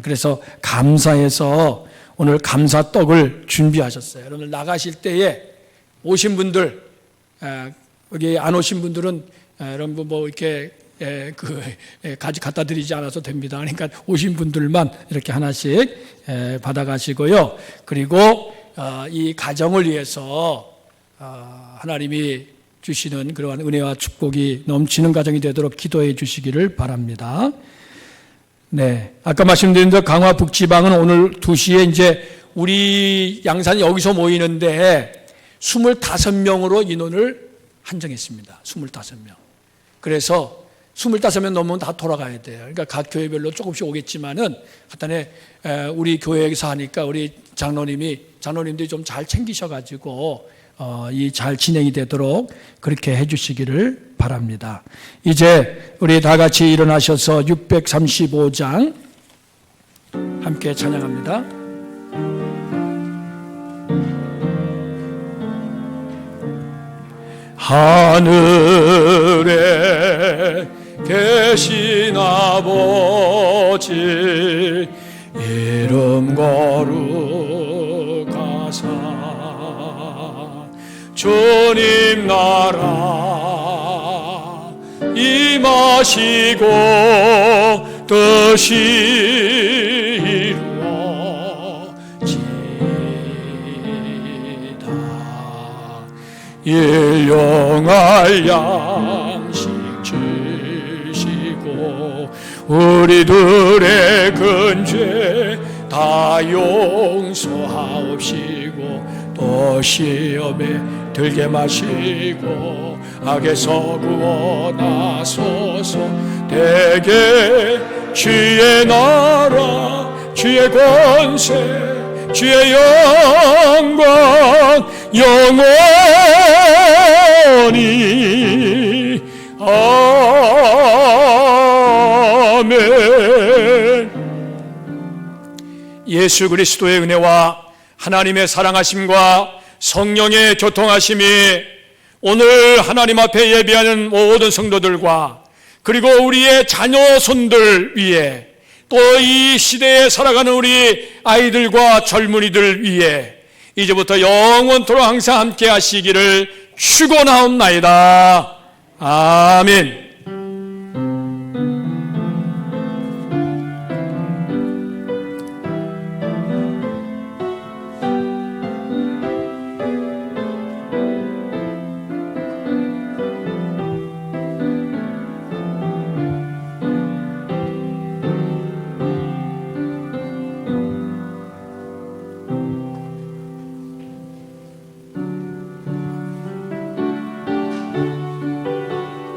그래서 감사해서 오늘 감사떡을 준비하셨어요. 여러분들 나가실 때에 오신 분들, 여기 안 오신 분들은 여러분 뭐 이렇게 가지 갖다 드리지 않아도 됩니다. 그러니까 오신 분들만 이렇게 하나씩 받아가시고요. 그리고 이 가정을 위해서 하나님이 주시는 그러한 은혜와 축복이 넘치는 가정이 되도록 기도해 주시기를 바랍니다. 네, 아까 말씀드린 대로 강화 북지방은 오늘 2시에 이제 우리 양산이 여기서 모이는데 25명으로 인원을 한정했습니다. 25명. 그래서 25명 넘으면 다 돌아가야 돼요. 그러니까 각 교회별로 조금씩 오겠지만은 하여튼에 우리 교회에서 하니까 우리 장로님들이 좀 잘 챙기셔가지고 이 잘 진행이 되도록 그렇게 해주시기를 바랍니다. 이제 우리 다 같이 일어나셔서 635장 함께 찬양합니다. 하늘에 계신 아버지 이름 거룩하사 주님 나라 임하시고 뜻이 이루어지다. 일용할 양식 주시고 우리들의 근죄 다 용서하옵시고 또 시험에 들게 마시고 악에서 구원하소서. 대개 주의 나라 주의 권세 주의 영광 영원히 아멘. 예수 그리스도의 은혜와 하나님의 사랑하심과 성령의 교통하심이 오늘 하나님 앞에 예배하는 모든 성도들과 그리고 우리의 자녀손들 위에 또 이 시대에 살아가는 우리 아이들과 젊은이들 위해 이제부터 영원토록 항상 함께 하시기를 축원하옵나이다. 아멘.